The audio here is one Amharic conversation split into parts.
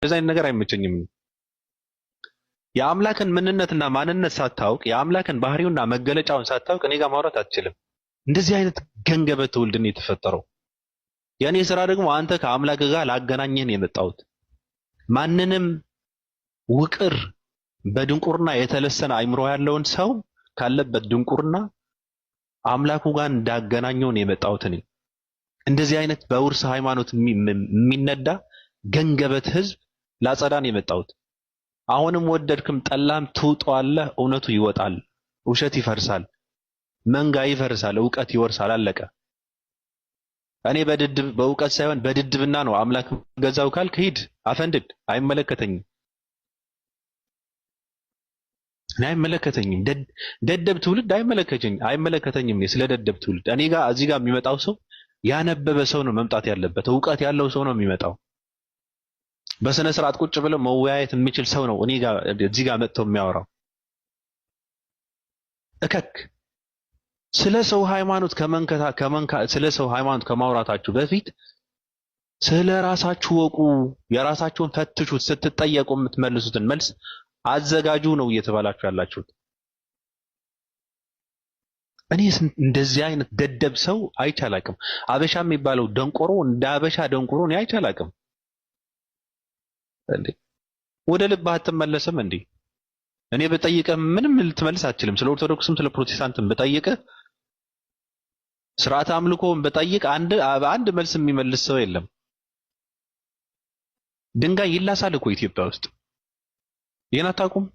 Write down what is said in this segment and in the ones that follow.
እንደዛ አይነት ነገር አይመቸኝም። የአምላክን ምንነትና ማንነት ሳታውቅ የአምላክን ባህሪውና መገለጫውን ሳታውቅ እኔ ጋር ማውራት አትችልም። እንደዚህ አይነት ገንገበት ትውልድ ነው የተፈጠረው። የኔ ስራ ደግሞ አንተ ከአምላክ ጋር ላገናኘህ ነው የመጣሁት። ማንንም ውቅር በድንቁርና የተለሰነ አይምሮ ያለውን ሰው ካለበት ድንቁርና አምላኩ ጋር እንዳገናኘው ነው የመጣሁት እኔ። እንደዚህ አይነት በውርስ ሃይማኖት የሚነዳ ገንገበት ህዝብ ላጸዳ ነው የመጣሁት። አሁንም ወደድክም ጠላም ትውጠዋለህ። እውነቱ ይወጣል፣ ውሸት ይፈርሳል፣ መንጋ ይፈርሳል፣ እውቀት ይወርሳል። አለቀ። እኔ በእውቀት ሳይሆን በድድብና ነው አምላክ ገዛው ካልክ ሂድ አፈንድድ፣ አይመለከተኝም። እኔ አይመለከተኝም። ደደብ ትውልድ አይመለከተኝም። ስለ ደደብ ትውልድ እኔ ጋር እዚህ ጋር የሚመጣው ሰው ያነበበ ሰው ነው መምጣት ያለበት። እውቀት ያለው ሰው ነው የሚመጣው። በስነ ስርዓት ቁጭ ብለው መወያየት የሚችል ሰው ነው እኔ ጋር እዚህ ጋር መጥቶ የሚያወራው። እከክ ስለ ሰው ሃይማኖት ስለ ሰው ሃይማኖት ከማውራታችሁ በፊት ስለ ራሳችሁ ወቁ። የራሳችሁን ፈትሹት። ስትጠየቁ የምትመልሱትን መልስ አዘጋጁ ነው እየተባላችሁ ያላችሁት። እኔ እንደዚህ አይነት ደደብ ሰው አይቻላቅም። አበሻ የሚባለው ደንቆሮ እንደ አበሻ ደንቆሮ እኔ አይቻላቅም። እንዴ ወደ ልብ አትመለስም እንዴ? እኔ በጠይቀህ ምንም ልትመልስ አትችልም። ስለ ኦርቶዶክስም ስለ ፕሮቴስታንትም በጠይቀህ ስርዓተ አምልኮም በጠይቅ አንድ መልስ የሚመልስ ሰው የለም። ድንጋይ ይላሳል እኮ ኢትዮጵያ ውስጥ። ይሄን አታውቁም?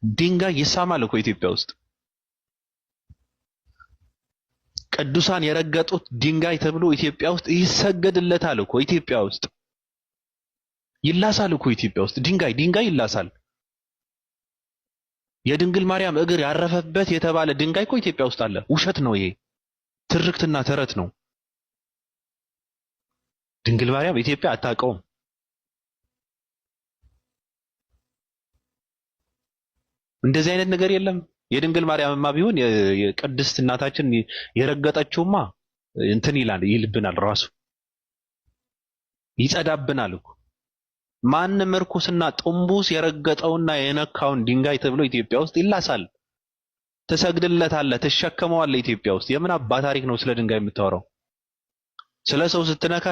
ድንጋይ ይሳማል እኮ ኢትዮጵያ ውስጥ። ቅዱሳን የረገጡት ድንጋይ ተብሎ ኢትዮጵያ ውስጥ ይሰገድለታል እኮ ኢትዮጵያ ውስጥ። ይላሳል እኮ ኢትዮጵያ ውስጥ ድንጋይ ይላሳል። የድንግል ማርያም እግር ያረፈበት የተባለ ድንጋይ እኮ ኢትዮጵያ ውስጥ አለ። ውሸት ነው ይሄ፣ ትርክትና ተረት ነው። ድንግል ማርያም ኢትዮጵያ አታውቀውም። እንደዚህ አይነት ነገር የለም። የድንግል ማርያምማ ቢሆን የቅድስት እናታችን የረገጠችውማ እንትን ይልብናል፣ ራሱ ይጸዳብናል እኮ። ማንም እርኩስና ጥንቡስ የረገጠውና የነካውን ድንጋይ ተብሎ ኢትዮጵያ ውስጥ ይላሳል። ትሰግድለታለህ፣ ትሸከመዋለህ። ኢትዮጵያ ውስጥ የምን አባ ታሪክ ነው ስለ ድንጋይ የምታወራው? ስለ ሰው ስትነካ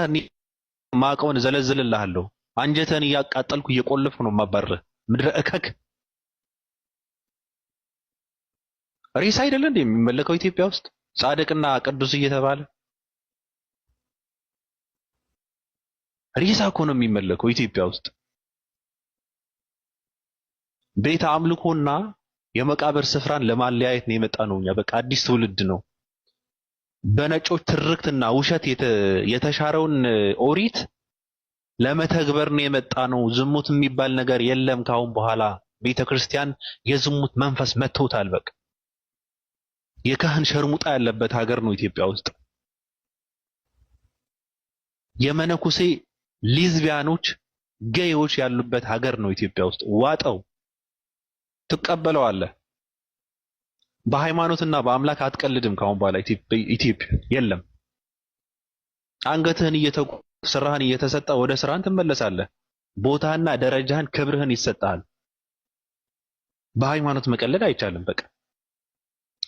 ማቀውን ዘለዝልልሃለሁ። አንጀተን እያቃጠልኩ እየቆለፍኩ ነው ማባረህ። ምድረ እከክ ሬሳ አይደለ እንዴ የሚመለከው ኢትዮጵያ ውስጥ ጻድቅና ቅዱስ እየተባለ? ሬሳ እኮ ነው የሚመለከው ኢትዮጵያ ውስጥ። ቤተ አምልኮና የመቃብር ስፍራን ለማለያየት ነው የመጣ ነው። እኛ በቃ አዲስ ትውልድ ነው። በነጮች ትርክትና ውሸት የተሻረውን ኦሪት ለመተግበር ነው የመጣ ነው። ዝሙት የሚባል ነገር የለም ካሁን በኋላ። ቤተክርስቲያን የዝሙት መንፈስ መጥቶታል። በቃ የካህን ሸርሙጣ ያለበት ሀገር ነው ኢትዮጵያ ውስጥ። የመነኩሴ ሊዝቢያኖች ጌዮች ያሉበት ሀገር ነው ኢትዮጵያ ውስጥ። ዋጠው፣ ትቀበለዋለህ። በሃይማኖትና በአምላክ አትቀልድም ካሁን በኋላ ኢትዮጵያ የለም። አንገትህን ስራህን እየተሰጠ ወደ ስራህን ትመለሳለህ። ቦታና ደረጃህን ክብርህን ይሰጣል። በሃይማኖት መቀለድ አይቻልም። በቃ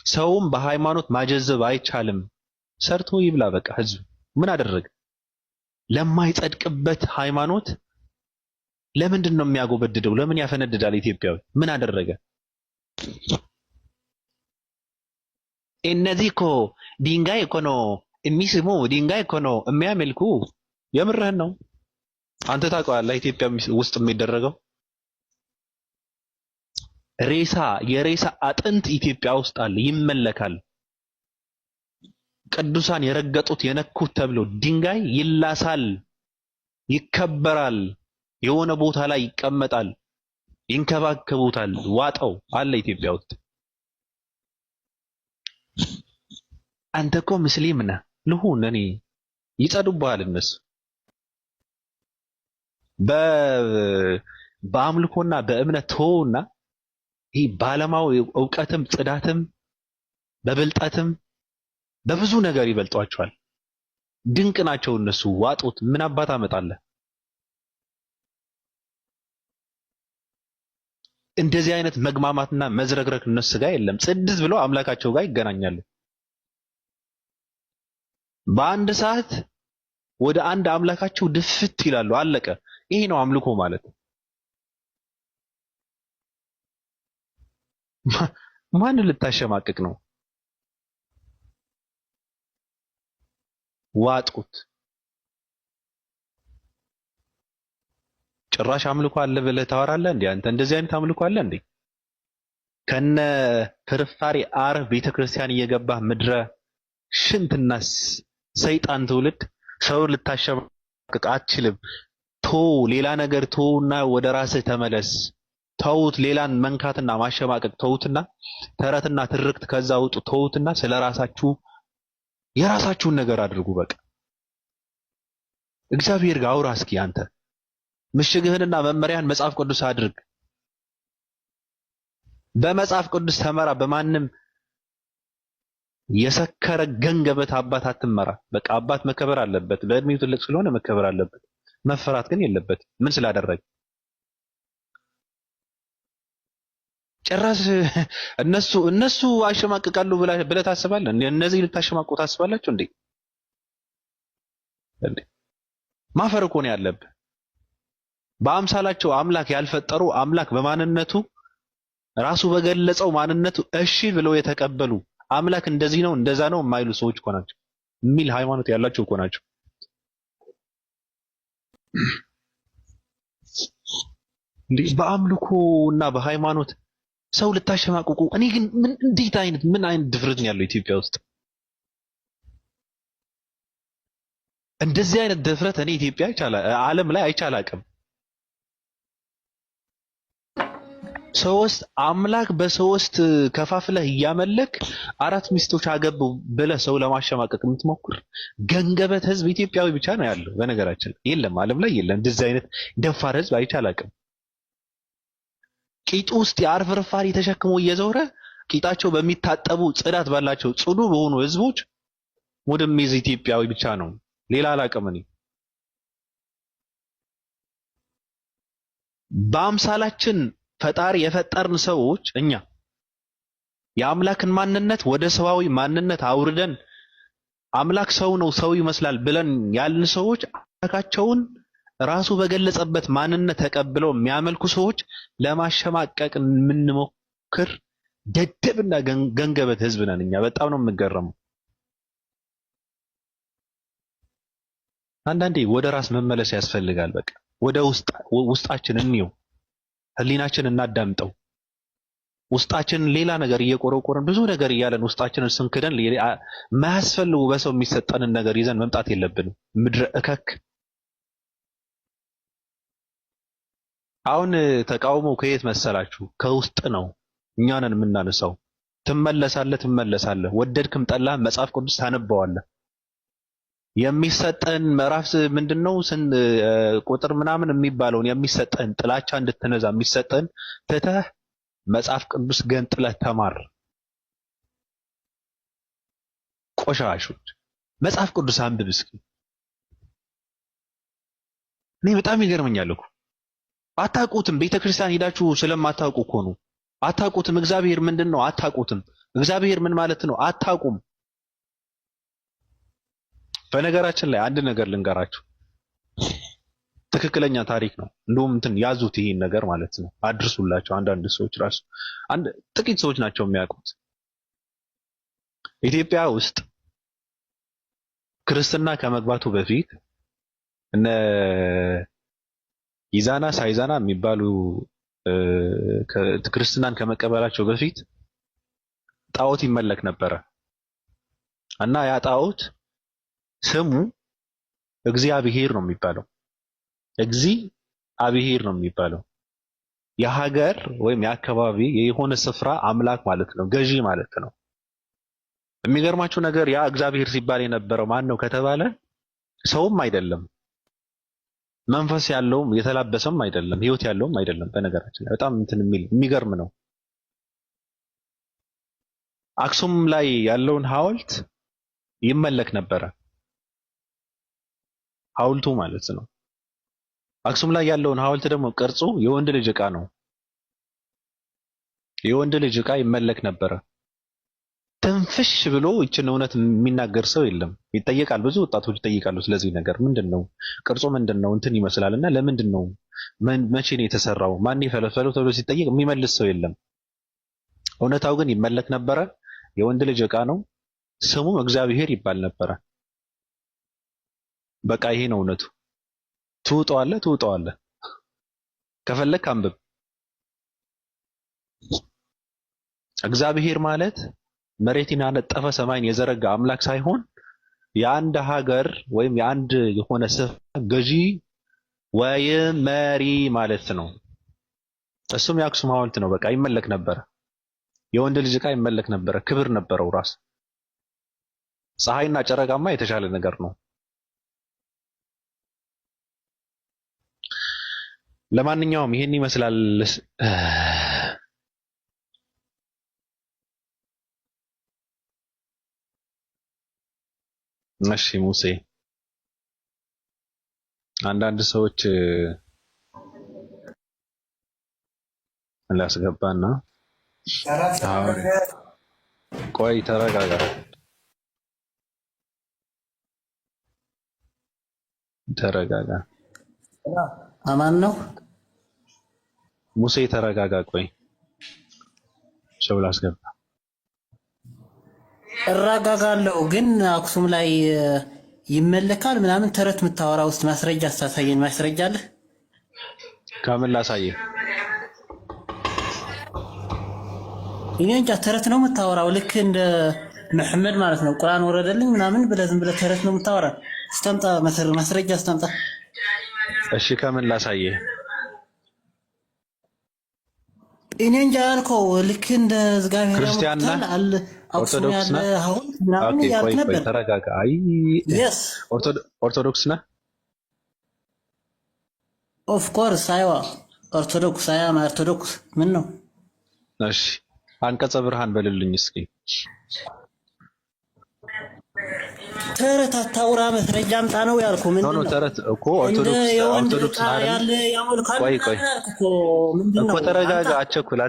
ሰውም በሃይማኖት ማጀዘብ አይቻልም። ሰርቶ ይብላ በቃ። ህዝብ ምን አደረገ? ለማይጸድቅበት ሃይማኖት ለምንድን ነው የሚያጎበድደው? ለምን ያፈነድዳል? ኢትዮጵያዊ ምን አደረገ? እነዚህ እኮ ድንጋይ እኮ ነው የሚስሙ፣ ድንጋይ እኮ ነው የሚያመልኩ። የምርህን ነው? አንተ ታውቀዋለህ ኢትዮጵያ ውስጥ የሚደረገው የሬሳ አጥንት ኢትዮጵያ ውስጥ አለ፣ ይመለካል። ቅዱሳን የረገጡት የነኩት ተብሎ ድንጋይ ይላሳል፣ ይከበራል፣ የሆነ ቦታ ላይ ይቀመጣል፣ ይንከባከቡታል። ዋጠው አለ ኢትዮጵያ ውስጥ። አንተ እኮ ሙስሊም ነህ ልሁን እኔ ይጸዱብሃል እነሱ። በአምልኮና በእምነት ተወውና ይህ ባለማው ዕውቀትም ጽዳትም በብልጠትም በብዙ ነገር ይበልጧቸዋል። ድንቅ ናቸው እነሱ። ዋጡት። ምን አባት አመጣለህ? እንደዚህ አይነት መግማማትና መዝረግረግ እነሱ ጋር የለም። ጽድት ብለው አምላካቸው ጋር ይገናኛሉ። በአንድ ሰዓት ወደ አንድ አምላካቸው ድፍት ይላሉ። አለቀ። ይሄ ነው አምልኮ ማለት። ማንን ልታሸማቅቅ ነው? ዋጡት። ጭራሽ አምልኮ አለ ብለህ ታወራለህ እንዴ? አንተ እንደዚህ አይነት አምልኮ አለ እንዴ? ከነ ፍርፋሪ አረብ ቤተክርስቲያን እየገባህ ምድረ ሽንትና ሰይጣን ትውልድ ሰው ልታሸማቅቅ አትችልም። ቶ ሌላ ነገር ቶና ወደ ራስህ ተመለስ። ተውት። ሌላን መንካትና ማሸማቀቅ ተውትና ተረትና ትርክት ከዛ ውጡ። ተውትና ስለራሳችሁ የራሳችሁን ነገር አድርጉ። በቃ እግዚአብሔር ጋር አውራ እስኪ። አንተ ምሽግህንና መመሪያን መጽሐፍ ቅዱስ አድርግ። በመጽሐፍ ቅዱስ ተመራ። በማንም የሰከረ ገንገበት አባት አትመራ። በቃ አባት መከበር አለበት። በእድሜው ትልቅ ስለሆነ መከበር አለበት። መፈራት ግን የለበት። ምን ስላደረገ ጭራሽ እነሱ አሸማቅቃሉ ብለህ ታስባለህ? እነዚህ ልታሸማቁ ታስባላችሁ እንዴ? ማፈር እኮ ነው ያለብህ። በአምሳላቸው አምላክ ያልፈጠሩ አምላክ በማንነቱ ራሱ በገለጸው ማንነቱ እሺ ብለው የተቀበሉ አምላክ እንደዚህ ነው እንደዛ ነው የማይሉ ሰዎች እኮ ናቸው። የሚል ሃይማኖት ያላቸው እኮ ናቸው። እንዴ በአምልኮ እና በሃይማኖት ሰው ልታሸማቅቁ። እኔ ግን ምን አይነት ድፍረት ነው ያለው ኢትዮጵያ ውስጥ? እንደዚህ አይነት ድፍረት እኔ ኢትዮጵያ ዓለም ላይ አይቻላቅም። ሶስት አምላክ በሶስት ከፋፍለህ እያመለክ አራት ሚስቶች አገቡ ብለህ ሰው ለማሸማቀቅ የምትሞክር ገንገበት ህዝብ ኢትዮጵያዊ ብቻ ነው ያለው። በነገራችን የለም፣ ዓለም ላይ የለም። እንደዚህ አይነት ደፋር ህዝብ አይቻላቅም። ቂጡ ውስጥ የአር ፍርፋሪ ተሸክሞ እየዞረ ቂጣቸው በሚታጠቡ ጽዳት ባላቸው ጽዱ በሆኑ ህዝቦች ወደሚይዝ ኢትዮጵያዊ ብቻ ነው። ሌላ አላቅም። እኔ በአምሳላችን ፈጣሪ የፈጠርን ሰዎች እኛ የአምላክን ማንነት ወደ ሰዋዊ ማንነት አውርደን አምላክ ሰው ነው ሰው ይመስላል ብለን ያልን ሰዎች አምላካቸውን ራሱ በገለጸበት ማንነት ተቀብለው የሚያመልኩ ሰዎች ለማሸማቀቅ የምንሞክር ደደብና ገንገበት ህዝብ ነን እኛ። በጣም ነው የምገረመው። አንዳንዴ ወደ ራስ መመለስ ያስፈልጋል። በቃ ወደ ውስጣችን እንየው፣ ህሊናችን እናዳምጠው። ውስጣችን ሌላ ነገር እየቆረቆረን ብዙ ነገር እያለን ውስጣችንን ስንክደን የማያስፈልጉ በሰው የሚሰጠንን ነገር ይዘን መምጣት የለብንም። ምድረ እከክ አሁን ተቃውሞ ከየት መሰላችሁ? ከውስጥ ነው። እኛ ነን የምናነሳው። ትመለሳለህ። ወደድክም ጠላህ መጽሐፍ ቅዱስ ታነበዋለህ። የሚሰጠን ምዕራፍ ምንድነው? ቁጥር ምናምን የሚባለውን የሚሰጠን ጥላቻ እንድትነዛ የሚሰጠን ትተህ መጽሐፍ ቅዱስ ገንጥለህ ተማር። ቆሻሾች መጽሐፍ ቅዱስ አንብብ እስኪ። እኔ በጣም ይገርመኛል እኮ አታውቁትም። ቤተክርስቲያን ሄዳችሁ ስለማታውቁ እኮ ነው። አታውቁትም። እግዚአብሔር ምንድነው? አታውቁትም። እግዚአብሔር ምን ማለት ነው? አታውቁም። በነገራችን ላይ አንድ ነገር ልንገራችሁ፣ ትክክለኛ ታሪክ ነው። እንደውም ያዙት ይሄን ነገር ማለት ነው፣ አድርሱላቸው። አንዳንድ ሰዎች ራሱ ጥቂት ሰዎች ናቸው የሚያውቁት። ኢትዮጵያ ውስጥ ክርስትና ከመግባቱ በፊት እነ ይዛና ሳይዛና የሚባሉ ክርስትናን ከመቀበላቸው በፊት ጣዖት ይመለክ ነበረ እና ያ ጣዖት ስሙ እግዚአብሔር ነው የሚባለው። እግዚአብሔር ነው የሚባለው። የሀገር ወይም የአካባቢ የሆነ ስፍራ አምላክ ማለት ነው፣ ገዢ ማለት ነው። የሚገርማችሁ ነገር ያ እግዚአብሔር ሲባል የነበረው ማን ነው ከተባለ ሰውም አይደለም፣ መንፈስ ያለውም የተላበሰም አይደለም፣ ህይወት ያለውም አይደለም። በነገራችን ላይ በጣም የሚገርም ነው። አክሱም ላይ ያለውን ሐውልት ይመለክ ነበረ። ሐውልቱ ማለት ነው። አክሱም ላይ ያለውን ሐውልት ደግሞ ቅርጹ የወንድ ልጅ ዕቃ ነው። የወንድ ልጅ ዕቃ ይመለክ ነበረ። ትንፍሽ ብሎ ይችን እውነት የሚናገር ሰው የለም። ይጠየቃል፣ ብዙ ወጣቶች ይጠይቃሉ ስለዚህ ነገር። ምንድነው ቅርጹ? ምንድነው እንትን ይመስላልና ለምንድን ነው መቼ ነው የተሰራው? ማን የፈለፈለው ተብሎ ሲጠየቅ የሚመልስ ሰው የለም። እውነታው ግን ይመለክ ነበረ። የወንድ ልጅ ዕቃ ነው። ስሙም እግዚአብሔር ይባል ነበረ። በቃ ይሄ ነው እውነቱ። ትውጠዋለህ። ከፈለክ አንብብ። እግዚአብሔር ማለት መሬትን ያነጠፈ ሰማይን የዘረጋ አምላክ ሳይሆን የአንድ ሀገር ወይም የአንድ የሆነ ስፍራ ገዢ ወይም መሪ ማለት ነው። እሱም የአክሱም ሐውልት ነው። በቃ ይመለክ ነበረ። የወንድ ልጅ ዕቃ ይመለክ ነበረ። ክብር ነበረው ራስ። ፀሐይና ጨረቃማ የተሻለ ነገር ነው። ለማንኛውም ይሄን ይመስላል። እሺ ሙሴ፣ አንዳንድ ሰዎች ላስገባና ቆይ ተረጋጋ። አማን ነው ሙሴ ተረጋጋ። ቆይ ሰው ላስገባ። እረጋጋለሁ፣ ግን አክሱም ላይ ይመለካል ምናምን ተረት የምታወራ ውስጥ ማስረጃ አሳሳየን። ማስረጃ አለ? ከምን ላሳየህ? እኔ እንጃ። ተረት ነው የምታወራው፣ ልክ እንደ መሐመድ ማለት ነው። ቁርአን ወረደልኝ ምናምን ብለህ ዝም ብለህ ተረት ነው የምታወራ። አስታምጣ፣ ማስረጃ አስታምጣ። እሺ ከምን ላሳየህ? እኔ እንጃ ያልከው ልክ እንደ እግዚአብሔር ክርስቲያን ነህ? ኦርቶዶክስ ነህ? ነበር። ተረጋጋ። አይ ኦርቶዶክስ ነህ? ኦፍ ኮርስ አይዋ ኦርቶዶክስ። ኦርቶዶክስ ምን ነው? እሺ አንቀጸ ብርሃን በልልኝ እስኪ። ተረት አታውራ፣ ማስረጃ አምጣ ነው ያልኩ። ምንድን ነው ተረት እኮ ኦርቶዶክስ እኮ። ተረጋጋ፣ አቸኩል።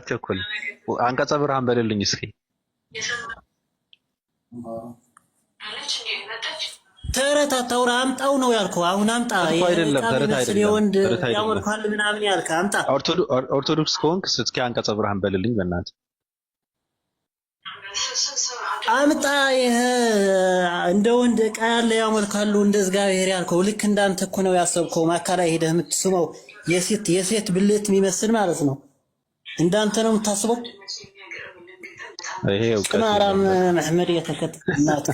አንቀጸ ብርሃን በልልኝ እስኪ። ተረት አታውራ፣ አምጣው ነው ያልኩ። አሁን አምጣ። አይደለም ተረት አይደለም፣ የወንድ ያመልካል ምናምን ያልከ አምጣ። ኦርቶዶክስ ከሆንክ እስኪ አንቀጸ ብርሃን በልልኝ በእናትህ አምጣ። ይሄ እንደ ወንድ ዕቃ ያለ ያመልካሉ እንደ እግዚአብሔር ያልከው ልክ እንዳንተ እኮ ነው ያሰብከው። ማካላይ ሄደህ የምትስመው የሴት ብልት የሚመስል ማለት ነው። እንዳንተ ነው የምታስበው። ይሄ እውቀት ማራም መሐመድ የተከተናት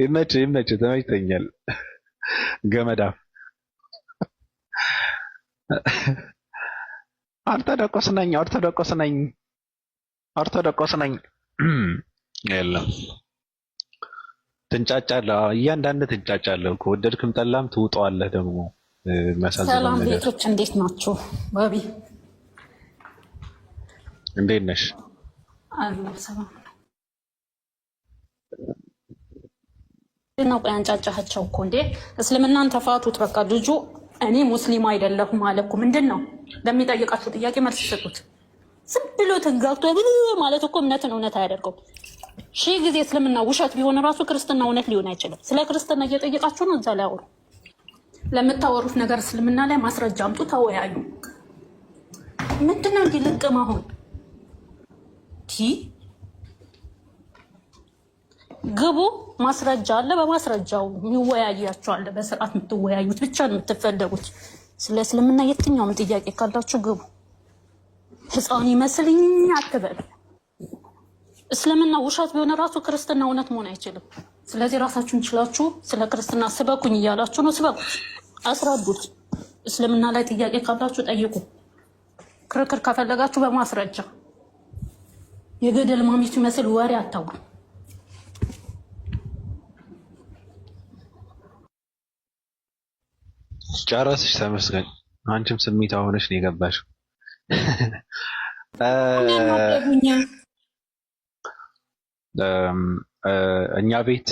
ይመች ተመችቶኛል። ገመዳፍ ኦርቶዶክስ ነኝ። የለም ትንጫጫለህ። እያንዳንድ ትንጫጫለህ እኮ ወደድክም ጠላም ትውጠዋለህ። ደግሞ ሰላም ቤቶች እንዴት ናችሁ? ባቢ እንዴት ነሽ? አላህ ሰላም ነው። ቆይ አንጫጫቸው እኮ እንዴ! እስልምናን ተፋቱት በቃ። ልጁ እኔ ሙስሊም አይደለሁም ማለት እኮ ምንድን ነው? ለሚጠይቃችሁ ጥያቄ መልስ ሰጡት። ዝም ብሎ ተጋግቶ ማለት እኮ እምነትን እውነት አያደርገው። ሺህ ጊዜ እስልምና ውሸት ቢሆን ራሱ ክርስትና እውነት ሊሆን አይችልም። ስለ ክርስትና እየጠየቃችሁ ነው፣ እዛ ላይ አውሩ። ለምታወሩት ነገር እስልምና ላይ ማስረጃ አምጡ፣ ተወያዩ። ምንድነው እንዲህ ልቅም? አሁን ግቡ፣ ማስረጃ አለ። በማስረጃው የሚወያያችሁ አለ። በስርዓት የምትወያዩት ብቻ ነው የምትፈለጉት። ስለ እስልምና የትኛውም ጥያቄ ካላችሁ ግቡ። ህፃን ይመስልኝ አትበል። እስልምና ውሸት ቢሆን ራሱ ክርስትና እውነት መሆን አይችልም። ስለዚህ ራሳችሁን ችላችሁ ስለ ክርስትና ስበኩኝ እያላችሁ ነው። ስበኩት፣ አስረዱት። እስልምና ላይ ጥያቄ ካላችሁ ጠይቁ። ክርክር ከፈለጋችሁ በማስረጃ የገደል ማሚቱ ይመስል ወሬ አታውሩ። ጨረስሽ? ተመስገን። አንቺም ስሜት ሆነሽ ነው የገባሽው። እኛ ቤት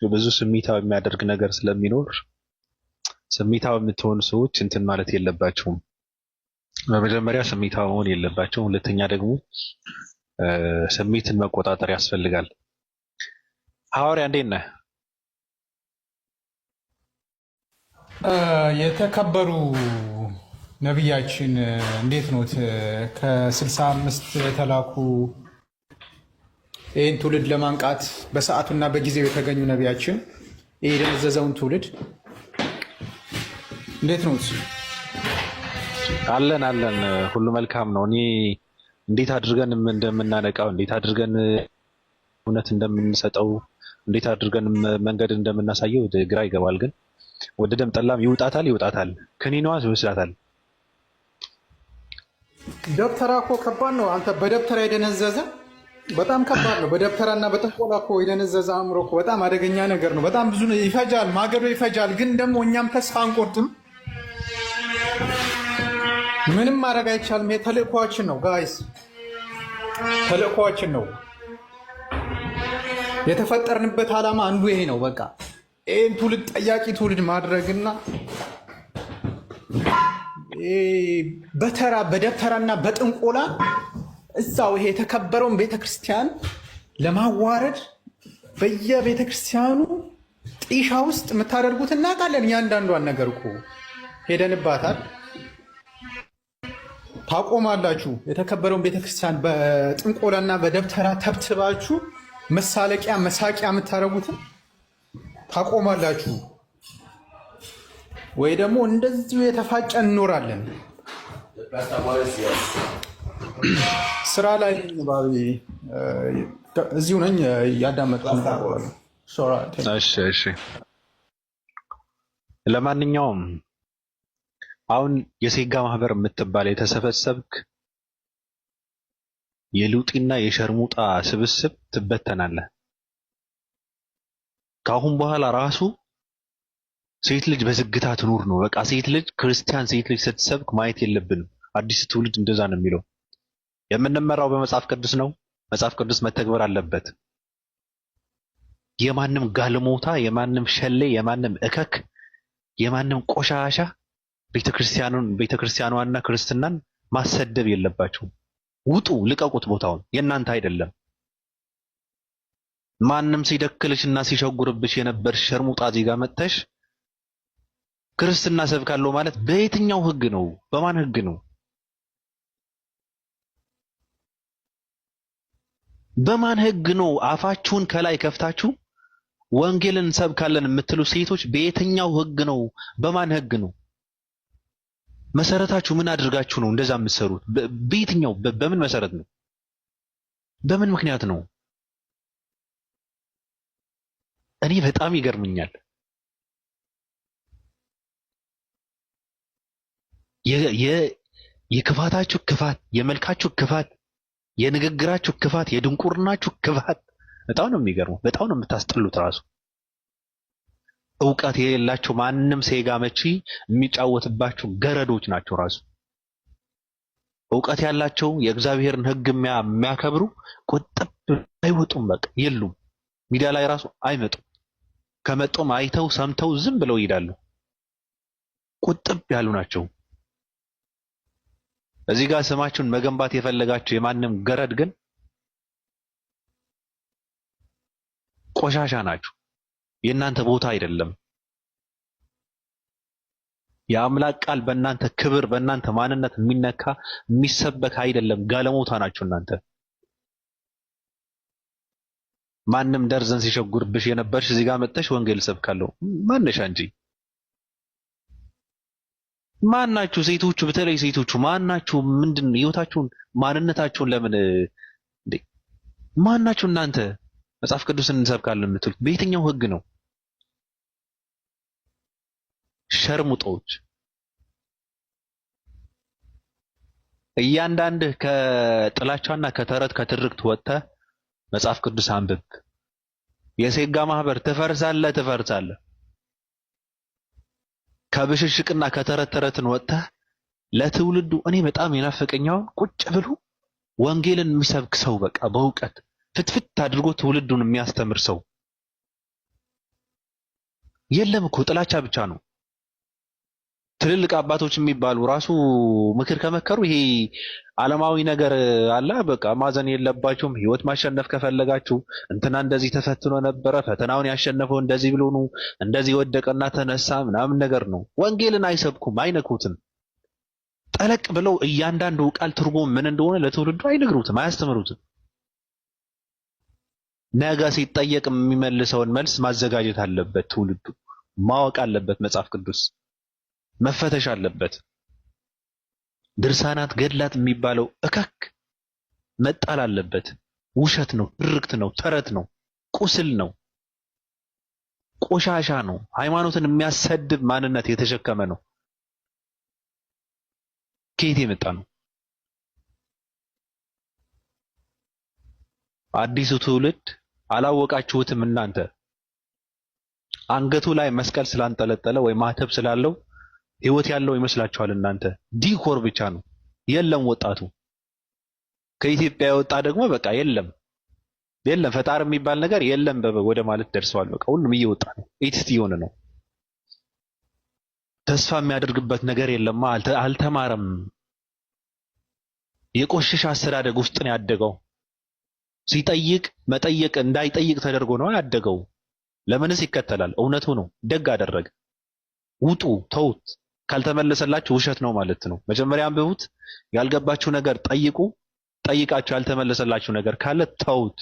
ብዙ ስሜታዊ የሚያደርግ ነገር ስለሚኖር ስሜታዊ የምትሆኑ ሰዎች እንትን ማለት የለባቸውም። በመጀመሪያ ስሜታዊ መሆን የለባቸውም። ሁለተኛ ደግሞ ስሜትን መቆጣጠር ያስፈልጋል። ሐዋርያ እንዴት ነህ? የተከበሩ ነቢያችን እንዴት ኖት? ከ65 የተላኩ ይህን ትውልድ ለማንቃት በሰዓቱና በጊዜው የተገኙ ነቢያችን ይህ የደነዘዘውን ትውልድ እንዴት ኖት? አለን አለን፣ ሁሉ መልካም ነው። እኔ እንዴት አድርገን እንደምናነቃው፣ እንዴት አድርገን እውነት እንደምንሰጠው፣ እንዴት አድርገን መንገድ እንደምናሳየው ግራ ይገባል። ግን ወደ ደም ጠላም ይውጣታል፣ ከኒናዋ ይወስዳታል። ደብተራ እኮ ከባድ ነው። አንተ በደብተራ የደነዘዘ በጣም ከባድ ነው። በደብተራና በጥንቆላ እኮ የደነዘዘ አእምሮ እኮ በጣም አደገኛ ነገር ነው። በጣም ብዙ ይፈጃል፣ ማገዶ ይፈጃል። ግን ደግሞ እኛም ተስፋ አንቆርጥም። ምንም ማድረግ አይቻልም። ይሄ ተልእኮዋችን ነው ጋይስ፣ ተልእኮዋችን ነው። የተፈጠርንበት ዓላማ አንዱ ይሄ ነው። በቃ ይህን ትውልድ ጠያቂ ትውልድ ማድረግና በተራ በደብተራና በጥንቆላ እዛው ይሄ የተከበረውን ቤተክርስቲያን ለማዋረድ በየቤተክርስቲያኑ ጢሻ ውስጥ የምታደርጉት እናውቃለን። እያንዳንዷን ነገር እኮ ሄደንባታል። ታቆማላችሁ። የተከበረውን ቤተክርስቲያን በጥንቆላና በደብተራ ተብትባችሁ መሳለቂያ መሳቂያ የምታደርጉትን ታቆማላችሁ፣ ወይ ደግሞ እንደዚሁ የተፋጨ እንኖራለን። ስራ ላይ ባቢ እዚሁ ነኝ እያዳመጥኩ ነው። እሺ ለማንኛውም አሁን የሴጋ ማህበር የምትባል የተሰበሰብክ የሉጢና የሸርሙጣ ስብስብ ትበተናለህ። ከአሁን በኋላ ራሱ ሴት ልጅ በዝግታ ትኑር ነው። በቃ ሴት ልጅ ክርስቲያን ሴት ልጅ ስትሰብክ ማየት የለብንም። አዲስ ትውልድ እንደዛ ነው የሚለው። የምንመራው በመጽሐፍ ቅዱስ ነው። መጽሐፍ ቅዱስ መተግበር አለበት። የማንም ጋልሞታ፣ የማንም ሸሌ፣ የማንም እከክ፣ የማንም ቆሻሻ ቤተክርስቲያኗንና ክርስትናን ማሰደብ የለባቸውም። ውጡ፣ ልቀቁት፣ ቦታውን የእናንተ አይደለም። ማንም ሲደክልሽና ሲሸጉርብሽ የነበርሽ ሸርሙጣ ዜጋ መጥተሽ ክርስትና ሰብካለሁ ማለት በየትኛው ህግ ነው? በማን ህግ ነው? በማን ህግ ነው? አፋችሁን ከላይ ከፍታችሁ ወንጌልን ሰብካለን የምትሉ ሴቶች በየትኛው ህግ ነው? በማን ህግ ነው? መሰረታችሁ ምን አድርጋችሁ ነው እንደዛ የምትሰሩት? በየትኛው በምን መሰረት ነው? በምን ምክንያት ነው? እኔ በጣም ይገርምኛል። የክፋታችሁ ክፋት፣ የመልካችሁ ክፋት፣ የንግግራችሁ ክፋት፣ የድንቁርናችሁ ክፋት በጣም ነው የሚገርመው። በጣም ነው የምታስጠሉት። ራሱ እውቀት የሌላቸው ማንም ሴጋ መቺ የሚጫወትባቸው ገረዶች ናቸው። ራሱ እውቀት ያላቸው የእግዚአብሔርን ህግ የሚያከብሩ ቁጥብ አይወጡም። በቃ የሉም። ሚዲያ ላይ ራሱ አይመጡም። ከመጡም አይተው ሰምተው ዝም ብለው ይሄዳሉ። ቁጥብ ያሉ ናቸው። እዚህ ጋር ስማችሁን መገንባት የፈለጋችሁ የማንም ገረድ ግን ቆሻሻ ናችሁ። የእናንተ ቦታ አይደለም። የአምላክ ቃል በእናንተ ክብር፣ በእናንተ ማንነት የሚነካ የሚሰበክ አይደለም። ጋለሞታ ናችሁ እናንተ። ማንም ደርዘን ሲሸጉርብሽ የነበርሽ እዚህ ጋር መጥተሽ ወንጌል ሰብካለሁ ማነሻ እንጂ ማናችሁ? ሴቶቹ በተለይ ሴቶቹ ማናችሁ? ምንድን ህይወታችሁን ማንነታችሁን ለምን እንዴ ማናችሁ እናንተ? መጽሐፍ ቅዱስን እንሰብካለን የምትሉት በየትኛው ህግ ነው? ሸርሙጦች። እያንዳንድህ ከጥላቻና ከተረት ከትርክት ወጥተህ መጽሐፍ ቅዱስ አንብብ። የሴጋ ማህበር ትፈርሳለህ። ከብሽሽቅና ከተረት ተረትን ወጥተህ ለትውልዱ እኔ በጣም የናፈቀኛው ቁጭ ብሎ ወንጌልን የሚሰብክ ሰው፣ በቃ በእውቀት ፍትፍት አድርጎ ትውልዱን የሚያስተምር ሰው የለም እኮ። ጥላቻ ብቻ ነው። ትልልቅ አባቶች የሚባሉ ራሱ ምክር ከመከሩ ይሄ ዓለማዊ ነገር አለ በቃ ማዘን የለባችሁም። ህይወት ማሸነፍ ከፈለጋችሁ እንትና እንደዚህ ተፈትኖ ነበረ፣ ፈተናውን ያሸነፈው እንደዚህ ብሎ ነው፣ እንደዚህ ወደቀና ተነሳ ምናምን ነገር ነው። ወንጌልን አይሰብኩም፣ አይነኩትም። ጠለቅ ብለው እያንዳንዱ ቃል ትርጉም ምን እንደሆነ ለትውልዱ አይነግሩትም፣ አያስተምሩትም። ነገ ሲጠየቅ የሚመልሰውን መልስ ማዘጋጀት አለበት። ትውልዱ ማወቅ አለበት። መጽሐፍ ቅዱስ መፈተሽ አለበት። ድርሳናት ገድላት የሚባለው እከክ መጣል አለበት። ውሸት ነው፣ ትርክት ነው፣ ተረት ነው፣ ቁስል ነው፣ ቆሻሻ ነው። ሃይማኖትን የሚያሰድብ ማንነት የተሸከመ ነው። ከየት የመጣ ነው? አዲሱ ትውልድ አላወቃችሁትም። እናንተ አንገቱ ላይ መስቀል ስላንጠለጠለ ወይ ማተብ ስላለው ህይወት ያለው ይመስላችኋል? እናንተ ዲኮር ብቻ ነው። የለም ወጣቱ ከኢትዮጵያ የወጣ ደግሞ በቃ የለም ፈጣሪ የሚባል ነገር የለም ወደ ማለት ደርሰዋል። በቃ ሁሉም እየወጣ ነው፣ ኤቲስት እየሆነ ነው። ተስፋ የሚያደርግበት ነገር የለማ። አልተማረም። የቆሸሸ አስተዳደግ ውስጥ ነው ያደገው። ሲጠይቅ መጠየቅ እንዳይጠይቅ ተደርጎ ነው ያደገው። ለምንስ ይከተላል? እውነቱ ነው። ደግ አደረገ። ውጡ፣ ተውት። ካልተመለሰላችሁ ውሸት ነው ማለት ነው። መጀመሪያ አንብቡት። ያልገባችሁ ነገር ጠይቁ። ጠይቃችሁ ያልተመለሰላችሁ ነገር ካለ ተውት።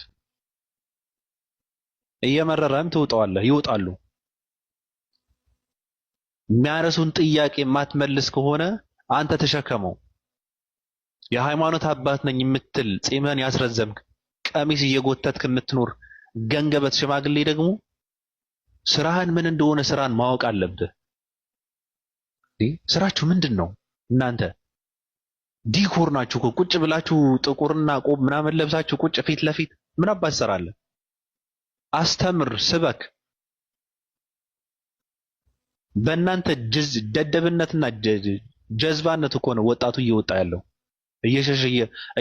እየመረረም ትውጠዋለህ። ይወጣሉ። የሚያነሱን ጥያቄ የማትመልስ ከሆነ አንተ ተሸከመው። የሃይማኖት አባት ነኝ የምትል ጺምህን ያስረዘምክ ቀሚስ እየጎተትክ የምትኖር ገንገበት ሽማግሌ ደግሞ ስራህን ምን እንደሆነ ስራን ማወቅ አለብህ። ስራችሁ ምንድን ነው? እናንተ ዲኮር ናችሁ እኮ። ቁጭ ብላችሁ ጥቁርና ቆብ ምናምን ለብሳችሁ ቁጭ ፊት ለፊት ምን አባት ትሰራለህ? አስተምር፣ ስበክ። በእናንተ ደደብነትና ጀዝባነት እኮ ነው ወጣቱ እየወጣ ያለው።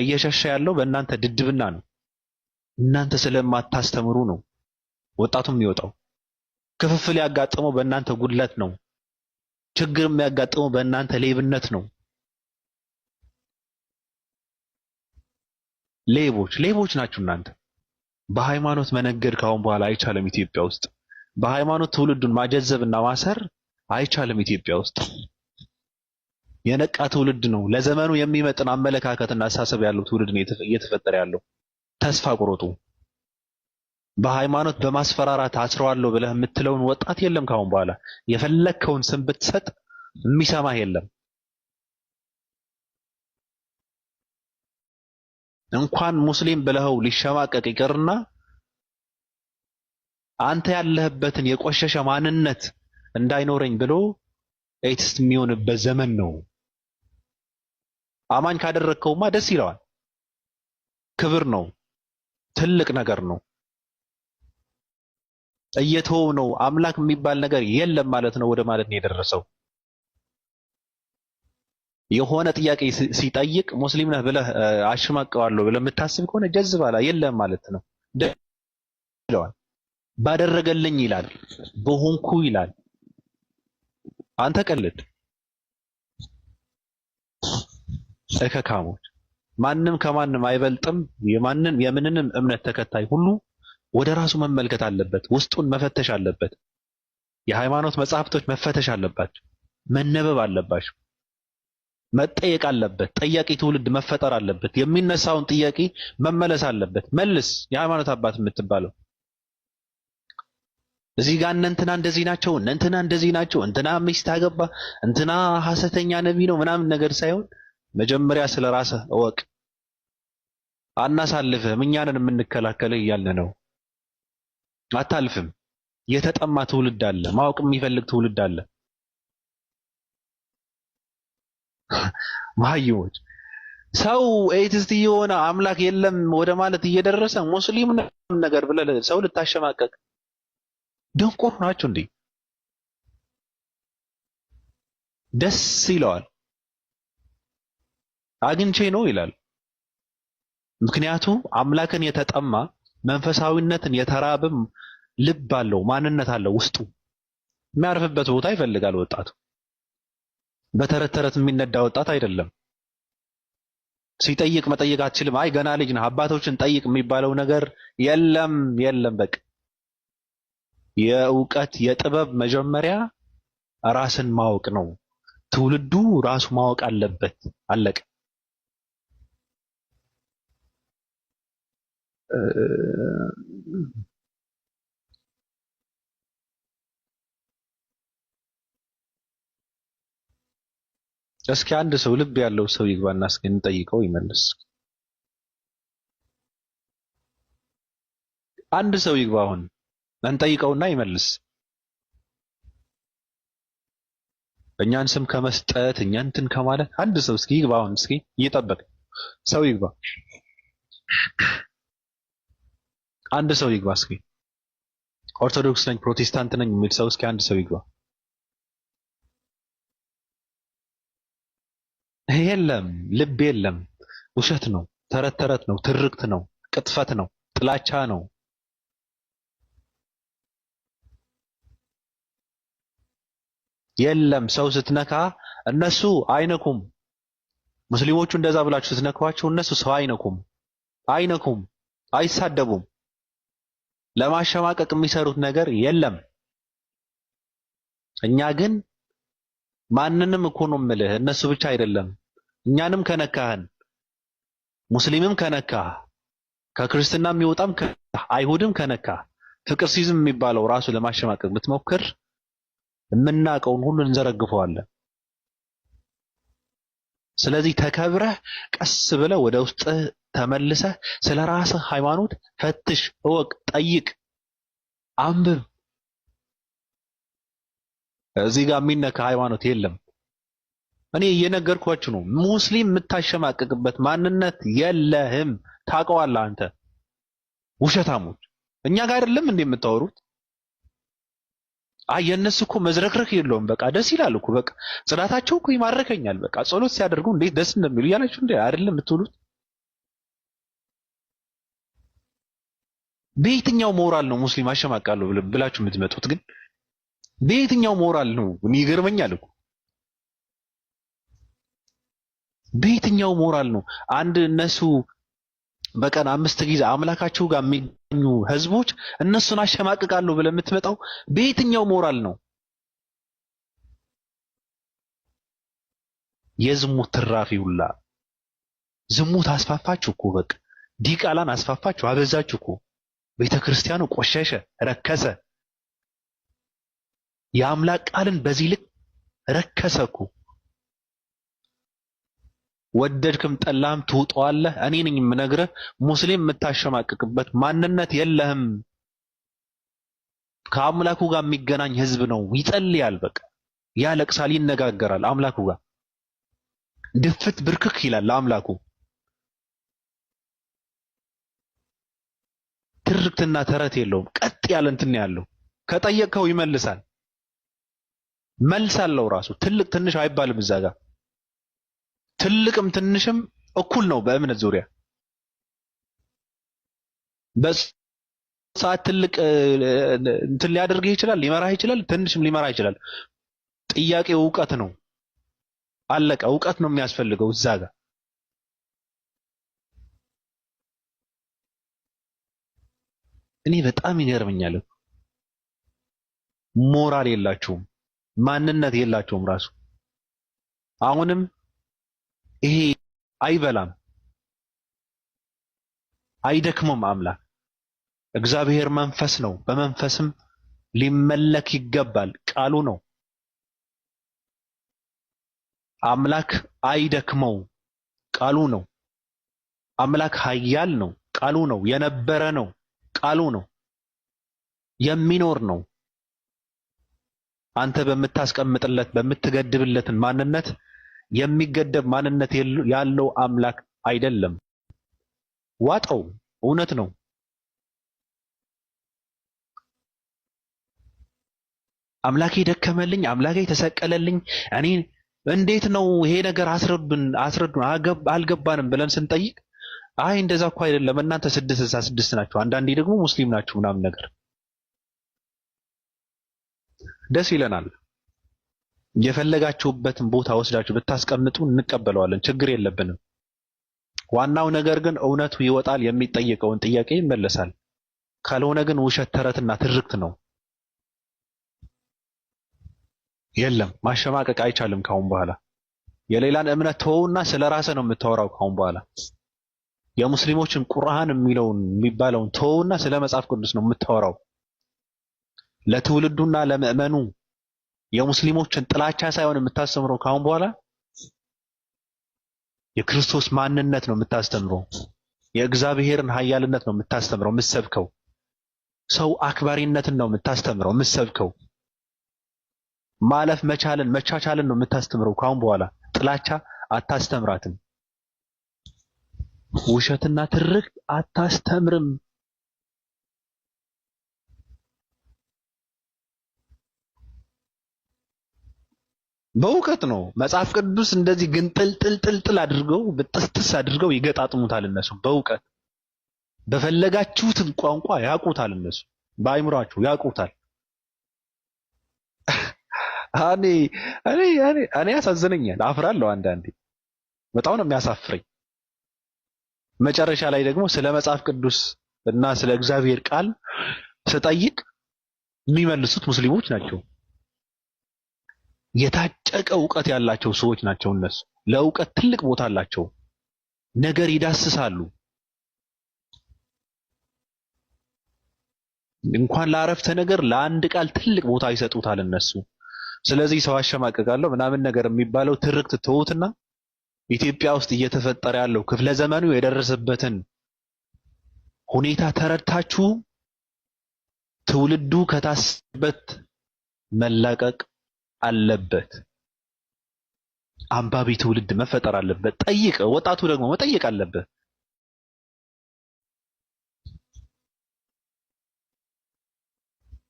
እየሸሸ ያለው በእናንተ ድድብና ነው። እናንተ ስለማታስተምሩ ነው ወጣቱ የሚወጣው። ክፍፍል ያጋጠመው በእናንተ ጉድለት ነው። ችግር የሚያጋጥመው በእናንተ ሌብነት ነው። ሌቦች ናችሁ እናንተ። በሃይማኖት መነገድ ካሁን በኋላ አይቻልም ኢትዮጵያ ውስጥ። በሃይማኖት ትውልዱን ማጀዘብና ማሰር አይቻልም ኢትዮጵያ ውስጥ። የነቃ ትውልድ ነው፣ ለዘመኑ የሚመጥን አመለካከትና አስተሳሰብ ያለው ትውልድ ነው እየተፈጠረ ያለው። ተስፋ ቁረጡ። በሃይማኖት በማስፈራራት አስረዋለሁ ብለህ የምትለውን ወጣት የለም ካሁን በኋላ። የፈለከውን ስም ብትሰጥ የሚሰማህ የለም። እንኳን ሙስሊም ብለኸው ሊሸማቀቅ ይቅርና አንተ ያለህበትን የቆሸሸ ማንነት እንዳይኖረኝ ብሎ ኤቲስት የሚሆንበት ዘመን ነው። አማኝ ካደረግከውማ ደስ ይለዋል። ክብር ነው፣ ትልቅ ነገር ነው። እየተወው ነው። አምላክ የሚባል ነገር የለም ማለት ነው። ወደ ማለት ነው የደረሰው። የሆነ ጥያቄ ሲጠይቅ ሙስሊም ነህ ብለህ አሽማቀዋለሁ ብለህ የምታስብ ከሆነ ጀዝባላ የለም ማለት ነው ይለዋል። ባደረገልኝ ይላል፣ በሆንኩ ይላል። አንተ ቀልድ። እከካሞች። ማንም ከማንም አይበልጥም። የምንንም እምነት ተከታይ ሁሉ ወደ ራሱ መመልከት አለበት። ውስጡን መፈተሽ አለበት። የሃይማኖት መጽሐፍቶች መፈተሽ አለባቸው፣ መነበብ አለባቸው፣ መጠየቅ አለበት። ጠያቂ ትውልድ መፈጠር አለበት። የሚነሳውን ጥያቄ መመለስ አለበት። መልስ። የሃይማኖት አባት የምትባለው እዚህ ጋር እንትና እንደዚህ ናቸው፣ እንትና እንደዚህ ናቸው፣ እንትና ሚስት አገባ፣ እንትና ሐሰተኛ ነቢይ ነው ምናምን ነገር ሳይሆን መጀመሪያ ስለ ራስህ እወቅ። አናሳልፍህም። እኛንን የምንከላከልህ እያልን ነው። አታልፍም። የተጠማ ትውልድ አለ። ማወቅ የሚፈልግ ትውልድ አለ። ማህይሞች ሰው ኤቲስት የሆነ አምላክ የለም ወደ ማለት እየደረሰ ሙስሊም ነገር ብለህ ሰው ልታሸማቀቅ ደንቆር ናቸው እንዴ? ደስ ይለዋል። አግኝቼ ነው ይላል። ምክንያቱም አምላክን የተጠማ መንፈሳዊነትን የተራበም ልብ አለው፣ ማንነት አለው ውስጡ። የሚያርፍበት ቦታ ይፈልጋል ወጣቱ። በተረት ተረት የሚነዳ ወጣት አይደለም። ሲጠይቅ መጠየቅ አትችልም። አይ ገና ልጅ ነህ አባቶችን ጠይቅ የሚባለው ነገር የለም የለም። በቃ የእውቀት የጥበብ መጀመሪያ ራስን ማወቅ ነው። ትውልዱ ራሱ ማወቅ አለበት። አለቀ። እስኪ አንድ ሰው ልብ ያለው ሰው ይግባና እስኪ እንጠይቀው ይመልስ። አንድ ሰው ይግባ አሁን እንጠይቀውና ይመልስ። እኛን ስም ከመስጠት እኛን እንትን ከማለት አንድ ሰው እስኪ ይግባ አሁን እስኪ እየጠበቅ ሰው ይግባ። አንድ ሰው ይግባ እስኪ ኦርቶዶክስ ነኝ ፕሮቴስታንት ነኝ የሚል ሰው እስኪ አንድ ሰው ይግባ። የለም ልብ የለም። ውሸት ነው፣ ተረት ተረት ነው፣ ትርክት ነው፣ ቅጥፈት ነው፣ ጥላቻ ነው። የለም ሰው ስትነካ እነሱ አይነኩም። ሙስሊሞቹ እንደዛ ብላችሁ ስትነኳቸው እነሱ ሰው አይነኩም፣ አይነኩም፣ አይሳደቡም። ለማሸማቀቅ የሚሰሩት ነገር የለም። እኛ ግን ማንንም እኮ ነው የምልህ፣ እነሱ ብቻ አይደለም እኛንም ከነካህን ሙስሊምም ከነካህ ከክርስትና የሚወጣም አይሁድም ከነካህ ፍቅር ሲዝም የሚባለው ራሱ ለማሸማቀቅ ብትሞክር የምናውቀውን ሁሉ እንዘረግፈዋለን። ስለዚህ ተከብረህ ቀስ ብለህ ወደ ውስጥ ተመልሰህ ስለ ራስህ ሃይማኖት ፈትሽ፣ እወቅ፣ ጠይቅ፣ አንብብ። እዚህ ጋር የሚነካ ሃይማኖት የለም። እኔ እየነገርኳችሁ ነው። ሙስሊም የምታሸማቀቅበት ማንነት የለህም። ታውቀዋለህ አንተ ውሸታሞች። እኛ ጋር አይደለም እንዴ የምታወሩት? አይ የነሱ እኮ መዝረክረክ የለውም። በቃ ደስ ይላል እኮ በቃ ጽዳታቸው እኮ ይማርከኛል። በቃ ጸሎት ሲያደርጉ እንዴት ደስ እንደሚሉ እያላችሁ እንዴ አይደለም የምትውሉት? በየትኛው ሞራል ነው ሙስሊም አሸማቃለሁ ብላችሁ የምትመጡት? ግን በየትኛው ሞራል ነው? እኔ ይገርመኛል እኮ በየትኛው ሞራል ነው አንድ እነሱ በቀን 5 ጊዜ አምላካቸው ጋር የሚገኙ ህዝቦች እነሱን አሸማቅቃለሁ ብለህ የምትመጣው በየትኛው ሞራል ነው? የዝሙት ትራፊ ሁላ ዝሙት አስፋፋችሁ እኮ በቃ ዲቃላን አስፋፋችሁ፣ አበዛችሁ እኮ። ቤተክርስቲያኑ ቆሸሸ፣ ረከሰ። የአምላክ ቃልን በዚህ ልክ ረከሰ እኮ። ወደድክም ጠላም ትውጠዋለህ። እኔ ነኝ የምነግርህ፣ ሙስሊም የምታሸማቅቅበት ማንነት የለህም። ከአምላኩ ጋር የሚገናኝ ህዝብ ነው። ይጸልያል፣ በቃ ያለቅሳል፣ ይነጋገራል አምላኩ ጋር። ድፍት ብርክክ ይላል ለአምላኩ። ትርክትና ተረት የለውም። ቀጥ ያለ እንትን ያለው ከጠየቅከው ይመልሳል። መልስ አለው ራሱ። ትልቅ ትንሽ አይባልም እዛ ጋር። ትልቅም ትንሽም እኩል ነው በእምነት ዙሪያ። በሰዓት ትልቅ እንትን ሊያደርግህ ይችላል፣ ሊመራህ ይችላል። ትንሽም ሊመራህ ይችላል። ጥያቄው እውቀት ነው። አለቀ። እውቀት ነው የሚያስፈልገው እዛ ጋር። እኔ በጣም ይገርመኛል። ሞራል የላቸውም፣ ማንነት የላቸውም ራሱ። አሁንም ይሄ አይበላም አይደክሙም። አምላክ እግዚአብሔር መንፈስ ነው፣ በመንፈስም ሊመለክ ይገባል። ቃሉ ነው። አምላክ አይደክመው፣ ቃሉ ነው። አምላክ ኃያል ነው፣ ቃሉ ነው። የነበረ ነው፣ ቃሉ ነው። የሚኖር ነው። አንተ በምታስቀምጥለት በምትገድብለትን ማንነት የሚገደብ ማንነት ያለው አምላክ አይደለም። ዋጠው። እውነት ነው። አምላኬ ደከመልኝ፣ አምላኬ ተሰቀለልኝ፣ እኔ እንዴት ነው ይሄ ነገር አስረዱን አልገባንም ብለን ስንጠይቅ አይ እንደዛ እኮ አይደለም እናንተ 666 ናችሁ፣ አንዳንዴ ደግሞ ሙስሊም ናችሁ ምናምን ነገር ደስ ይለናል። የፈለጋችሁበትን ቦታ ወስዳችሁ ብታስቀምጡ እንቀበለዋለን፣ ችግር የለብንም። ዋናው ነገር ግን እውነቱ ይወጣል፣ የሚጠየቀውን ጥያቄ ይመለሳል። ካልሆነ ግን ውሸት፣ ተረትና ትርክት ነው። የለም ማሸማቀቅ አይቻልም። ካሁን በኋላ የሌላን እምነት ተወውና ስለ ራስህ ነው የምታወራው። ካሁን በኋላ የሙስሊሞችን ቁርአን የሚባለውን ተወውና ስለ መጽሐፍ ቅዱስ ነው የምታወራው። ለትውልዱና ለምእመኑ የሙስሊሞችን ጥላቻ ሳይሆን የምታስተምረው ካሁን በኋላ የክርስቶስ ማንነት ነው የምታስተምረው። የእግዚአብሔርን ኃያልነት ነው የምታስተምረው የምትሰብከው። ሰው አክባሪነትን ነው የምታስተምረው የምትሰብከው። ማለፍ መቻልን መቻቻልን ነው የምታስተምረው። ካሁን በኋላ ጥላቻ አታስተምራትም። ውሸትና ትርክት አታስተምርም። በእውቀት ነው። መጽሐፍ ቅዱስ እንደዚህ ግን ጥልጥልጥል አድርገው በጥስጥስ አድርገው ይገጣጥሙታል እነሱ። በእውቀት በፈለጋችሁትን ቋንቋ ያውቁታል እነሱ። በአይምሯቸው ያውቁታል። እኔ ያሳዝነኛል፣ አፍራለሁ አንዳንዴ። በጣም ነው የሚያሳፍረኝ። መጨረሻ ላይ ደግሞ ስለ መጽሐፍ ቅዱስ እና ስለ እግዚአብሔር ቃል ስጠይቅ የሚመልሱት ሙስሊሞች ናቸው። የታጨቀ እውቀት ያላቸው ሰዎች ናቸው እነሱ። ለእውቀት ትልቅ ቦታ አላቸው። ነገር ይዳስሳሉ። እንኳን ለአረፍተ ነገር ለአንድ ቃል ትልቅ ቦታ ይሰጡታል እነሱ። ስለዚህ ሰው አሸማቀቃለሁ ምናምን ነገር የሚባለው ትርክት ተውትና ኢትዮጵያ ውስጥ እየተፈጠረ ያለው ክፍለ ዘመኑ የደረሰበትን ሁኔታ ተረድታችሁ ትውልዱ ከታሰበት መላቀቅ አለበት። አንባቢ ትውልድ መፈጠር አለበት። ጠይቅ፣ ወጣቱ ደግሞ መጠየቅ አለበት።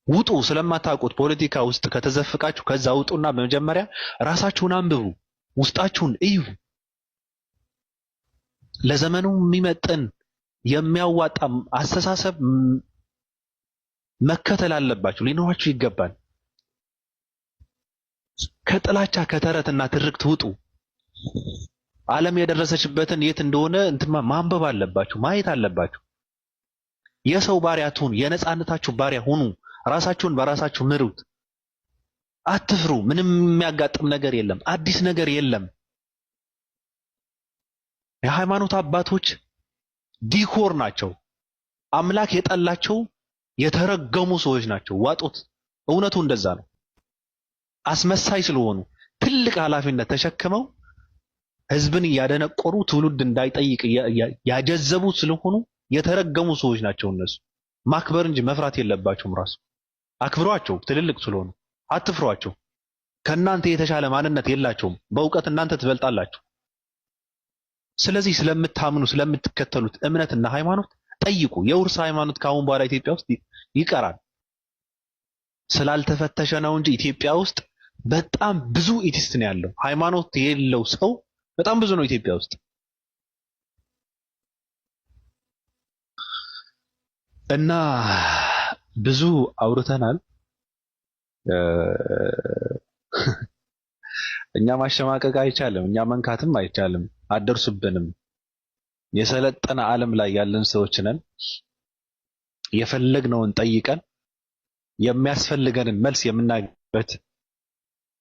ውጡ። ስለማታውቁት ፖለቲካ ውስጥ ከተዘፈቃችሁ ከዛ ውጡና በመጀመሪያ ራሳችሁን አንብቡ፣ ውስጣችሁን እዩ። ለዘመኑ የሚመጥን የሚያዋጣ አስተሳሰብ መከተል አለባችሁ፣ ሊኖራችሁ ይገባል። ከጥላቻ ከተረትና ትርክት ውጡ። ዓለም የደረሰችበትን የት እንደሆነ ማንበብ አለባችሁ፣ ማየት አለባችሁ። የሰው ባሪያ አትሁኑ፣ የነጻነታችሁ ባሪያ ሁኑ። ራሳችሁን በራሳችሁ ምሩት። አትፍሩ። ምንም የሚያጋጥም ነገር የለም፣ አዲስ ነገር የለም። የሃይማኖት አባቶች ዲኮር ናቸው። አምላክ የጠላቸው የተረገሙ ሰዎች ናቸው። ዋጡት። እውነቱ እንደዛ ነው። አስመሳይ ስለሆኑ ትልቅ ኃላፊነት ተሸክመው ህዝብን እያደነቆሩ ትውልድ እንዳይጠይቅ ያጀዘቡ ስለሆኑ የተረገሙ ሰዎች ናቸው እነሱ። ማክበር እንጂ መፍራት የለባቸውም። ራሱ አክብሯቸው። ትልልቅ ስለሆኑ አትፍሯቸው። ከእናንተ የተሻለ ማንነት የላቸውም። በእውቀት እናንተ ትበልጣላችሁ። ስለዚህ ስለምታምኑ ስለምትከተሉት እምነትና ሃይማኖት ጠይቁ። የውርስ ሃይማኖት ካሁን በኋላ ኢትዮጵያ ውስጥ ይቀራል። ስላልተፈተሸ ነው እንጂ ኢትዮጵያ ውስጥ በጣም ብዙ ኢቲስት ነው ያለው። ሃይማኖት የሌለው ሰው በጣም ብዙ ነው ኢትዮጵያ ውስጥ። እና ብዙ አውርተናል። እኛ ማሸማቀቅ አይቻልም፣ እኛ መንካትም አይቻልም። አደርሱብንም። የሰለጠነ ዓለም ላይ ያለን ሰዎች ነን። የፈለግነውን ጠይቀን የሚያስፈልገንን መልስ የምናገኝበት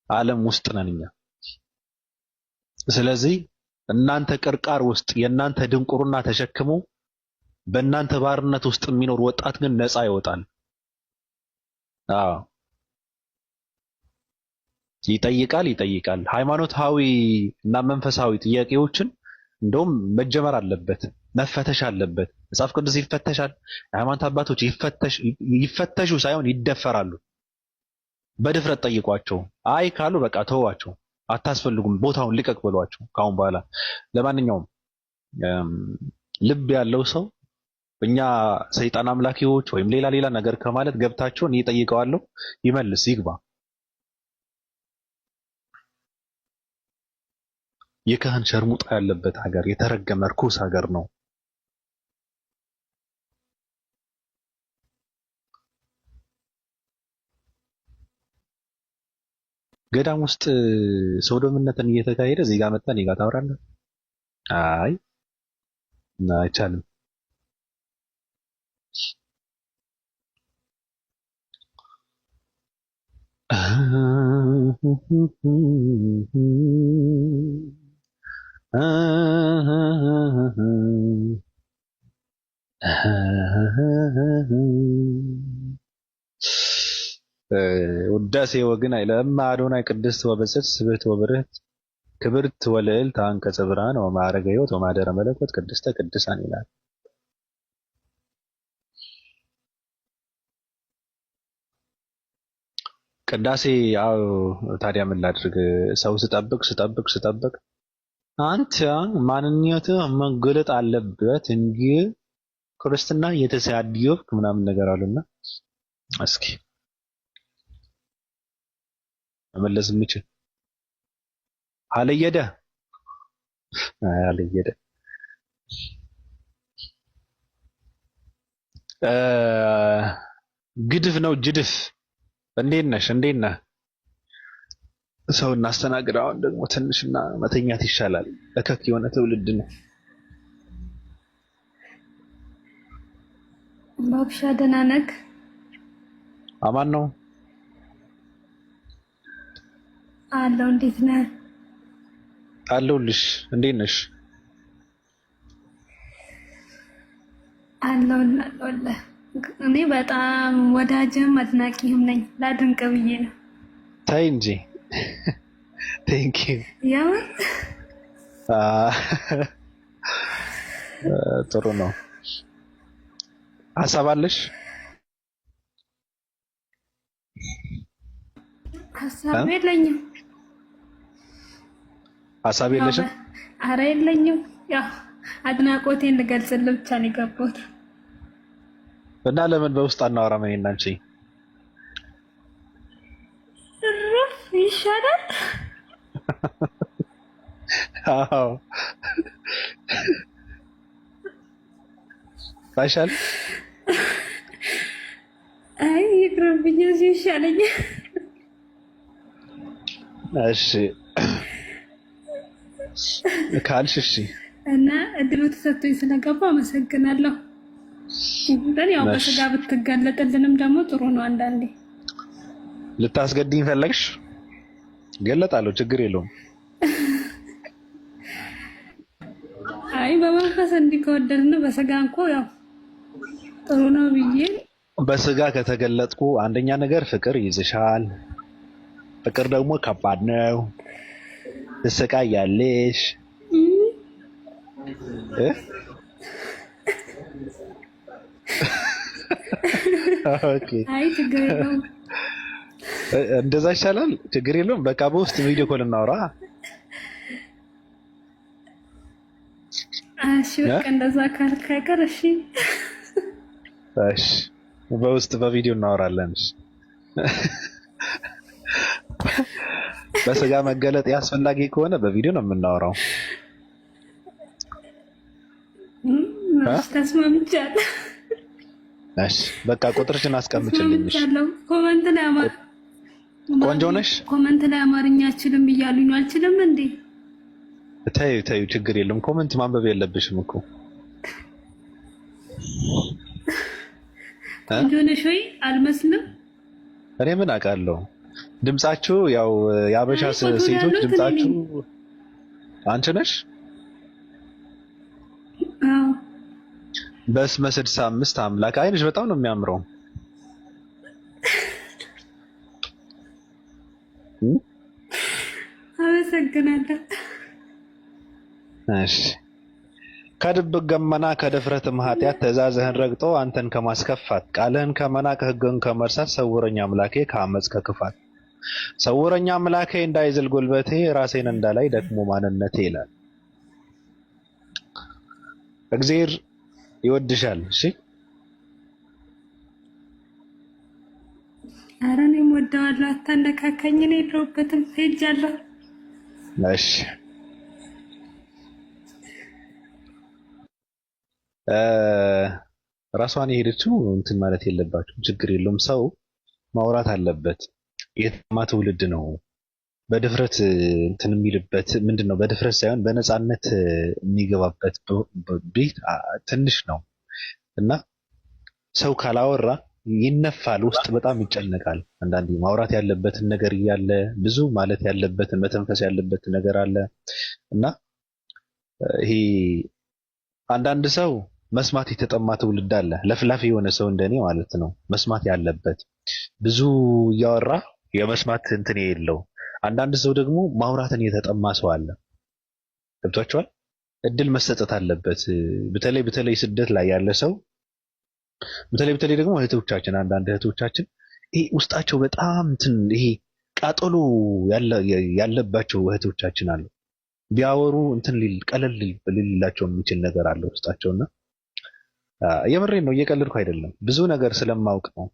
ዓለም ውስጥ ነን እኛ። ስለዚህ እናንተ ቅርቃር ውስጥ የእናንተ ድንቁርና ተሸክሞ በእናንተ ባርነት ውስጥ የሚኖር ወጣት ግን ነፃ ይወጣል። አዎ ይጠይቃል። ሃይማኖታዊ እና መንፈሳዊ ጥያቄዎችን እንደውም መጀመር አለበት፣ መፈተሽ አለበት። መጽሐፍ ቅዱስ ይፈተሻል። የሃይማኖት አባቶች ይፈተሹ ሳይሆን ይደፈራሉ። በድፍረት ጠይቋቸው። አይ ካሉ በቃ ተዋቸው፣ አታስፈልጉም፣ ቦታውን ልቀቅ ብሏቸው ካሁን በኋላ። ለማንኛውም ልብ ያለው ሰው እኛ ሰይጣን አምላኪዎች ወይም ሌላ ነገር ከማለት ገብታቸው እኔ እጠይቀዋለሁ፣ ይመልስ፣ ይግባ። የካህን ሸርሙጣ ያለበት ሀገር የተረገመ ርኩስ ሀገር ነው። ገዳም ውስጥ ሶዶምነትን እየተካሄደ እዚህ ጋር መጣ እኔ ጋር ታወራለህ? አይ አይቻልም። ውዳሴ ወግን አይለም አዶናይ ቅድስት ወበጽሕት ስብሕት ወብርህት ክብርት ወልዕልት አንቀጸ ብርሃን ወማዕረገ ሕይወት ወማደረ መለኮት ቅድስተ ቅዱሳን ይላል። ቅዳሴ ያው ታዲያ ምን ላድርግ? ሰው ስጠብቅ አንተ ማንነትህ መገለጥ አለበት እንጂ ክርስትና እየተሳደብክ ምናምን ነገር አሉና እስኪ መመለስ የምችል አለየደ ግድፍ ነው ጅድፍ። እንዴት ነሽ? እንዴት ነህ? ሰው እናስተናግድ። አሁን ደግሞ ትንሽና መተኛት ይሻላል። እከክ የሆነ ትውልድ ነው። ባብሻ ደህና ነህ? አማን ነው አለው። እንዴት ነህ? አለሁልሽ። እንዴት ነሽ? አለሁልህ። እኔ በጣም ወዳጅም አድናቂህም ነኝ። ላድንቅ ብዬ ነው። ተይ እንጂ ቴንክ ዩ። ያው ጥሩ ነው። ሀሳብ አለሽ? ሀሳብ የለኝም። ሀሳብ የለሽም? አረ የለኝም። ያው አድናቆቴን ልገልጽልህ ብቻ ነው የገባሁት። እና ለምን በውስጥ አናወራም? እኔና አንቺ ይሻላል። አዎ ባይሻል? አይ ይቅርብኝ፣ እዚህ ይሻለኛል። እሺ ካልሽ እሺ። እና እድሉ ተሰጥቶኝ ስለገባ አመሰግናለሁ። ግን ያው በስጋ ብትገለጥልንም ደግሞ ጥሩ ነው። አንዳንዴ ልታስገድኝ ፈለግሽ? ገለጣለሁ፣ ችግር የለውም። አይ በመንፈስ እንዲከወደድን በስጋ እንኳ ያው ጥሩ ነው ብዬ። በስጋ ከተገለጥኩ አንደኛ ነገር ፍቅር ይዝሻል። ፍቅር ደግሞ ከባድ ነው። ትሰቃያለሽ። ኦኬ አይ ችግር የለውም። እንደዛ ይሻላል። ችግር የለውም። በቃ በውስጥ ቪዲዮ ኮል እናውራ። እሺ በቃ እንደዛ ካልክ አይቀር እሺ። እሺ በውስጥ በቪዲዮ እናወራለን። በስጋ መገለጥ ያስፈላጊ ከሆነ በቪዲዮ ነው የምናወራው። ተስማምቻለሁ። እሺ በቃ ቁጥርሽን አስቀምጭልኝ። ኮመንት ላይ ቆንጆ ነሽ። ኮመንት ላይ አማርኛ አልችልም እያሉኝ ነው። አልችልም እንዴ? ተይው ችግር የለም። ኮመንት ማንበብ የለብሽም እኮ። ቆንጆ ነሽ ወይ? አልመስልም። እኔ ምን አውቃለሁ። ድምጻችሁ ያው የአበሻ ሴቶች ድምጻችሁ አንቺ ነሽ። አዎ በስመ 65 አምላክ አይንሽ በጣም ነው የሚያምረው። አመሰግናለሁ። እሺ ከድብቅ ገመና ከድፍረትም ኃጢአት ትእዛዝህን ረግጦ አንተን ከማስከፋት ቃልህን ከመናቅ ሕግህን ከመርሳት ሰውረኝ አምላኬ ከአመፅ ከክፋት። ሰውረኝ አምላኬ እንዳይዝል ጉልበቴ ራሴን እንዳላይ ደክሞ ማንነቴ ይላል። እግዚአብሔር ይወድሻል። እሺ ኧረ እኔም ወደዋለሁ። አታነካካኝ። እኔ የለሁበትም ሄጃለሁ። እሺ ራሷን የሄደችው እንትን ማለት የለባችሁም። ችግር የለውም። ሰው ማውራት አለበት። የተማ ትውልድ ነው በድፍረት እንትን የሚልበት ምንድነው? በድፍረት ሳይሆን በነፃነት የሚገባበት ቤት ትንሽ ነው እና ሰው ካላወራ ይነፋል፣ ውስጥ በጣም ይጨነቃል። አንዳንዴ ማውራት ያለበትን ነገር እያለ ብዙ ማለት ያለበትን መተንፈስ ያለበት ነገር አለ እና ይሄ አንዳንድ ሰው መስማት የተጠማ ትውልድ አለ። ለፍላፊ የሆነ ሰው እንደኔ ማለት ነው። መስማት ያለበት ብዙ እያወራ የመስማት እንትን የለው። አንዳንድ ሰው ደግሞ ማውራትን የተጠማ ሰው አለ። ገብቷቸዋል። እድል መሰጠት አለበት። በተለይ ስደት ላይ ያለ ሰው በተለይ ደግሞ እህቶቻችን፣ አንዳንድ እህቶቻችን ይሄ ውስጣቸው በጣም እንትን ይሄ ቃጠሎ ያለባቸው እህቶቻችን አሉ። ቢያወሩ እንትን ቀለል ሊላቸው የሚችል ነገር አለ ውስጣቸውና የምሬን ነው፣ እየቀለድኩ አይደለም። ብዙ ነገር ስለማውቅ ነው።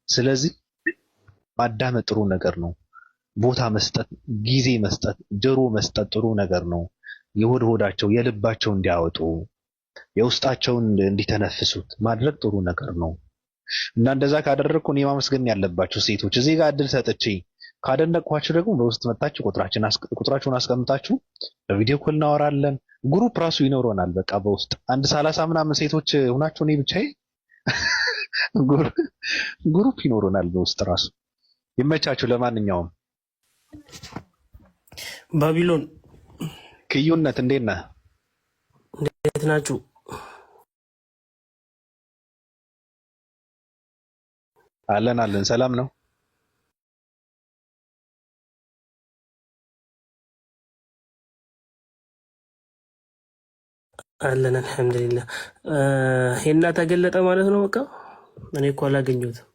ስለዚህ ማዳመጥ ጥሩ ነገር ነው። ቦታ መስጠት፣ ጊዜ መስጠት፣ ጆሮ መስጠት ጥሩ ነገር ነው። የሆድ ሆዳቸው የልባቸው እንዲያወጡ የውስጣቸውን እንዲተነፍሱት ማድረግ ጥሩ ነገር ነው እና እንደዛ ካደረግኩ እኔ ማመስገን ያለባቸው ሴቶች እዚህ ጋር እድል ሰጥቼ ካደነቅኳችሁ ደግሞ በውስጥ መጣችሁ ቁጥራችሁን አስቀምጣችሁ በቪዲዮ ኮል እናወራለን። ግሩፕ ራሱ ይኖረናል። በቃ በውስጥ አንድ 30 ምናምን ሴቶች ሆናችሁ እኔ ብቻዬ ግሩፕ ይኖረናል በውስጥ ራሱ። ይመቻችሁ። ለማንኛውም ባቢሎን ክዩነት እንዴት ነህ? እንዴት ናችሁ? አለን ሰላም ነው። አለን አልሐምዱሊላህ። ሄና ተገለጠ ማለት ነው። በቃ እኔ እኮ አላገኘሁትም።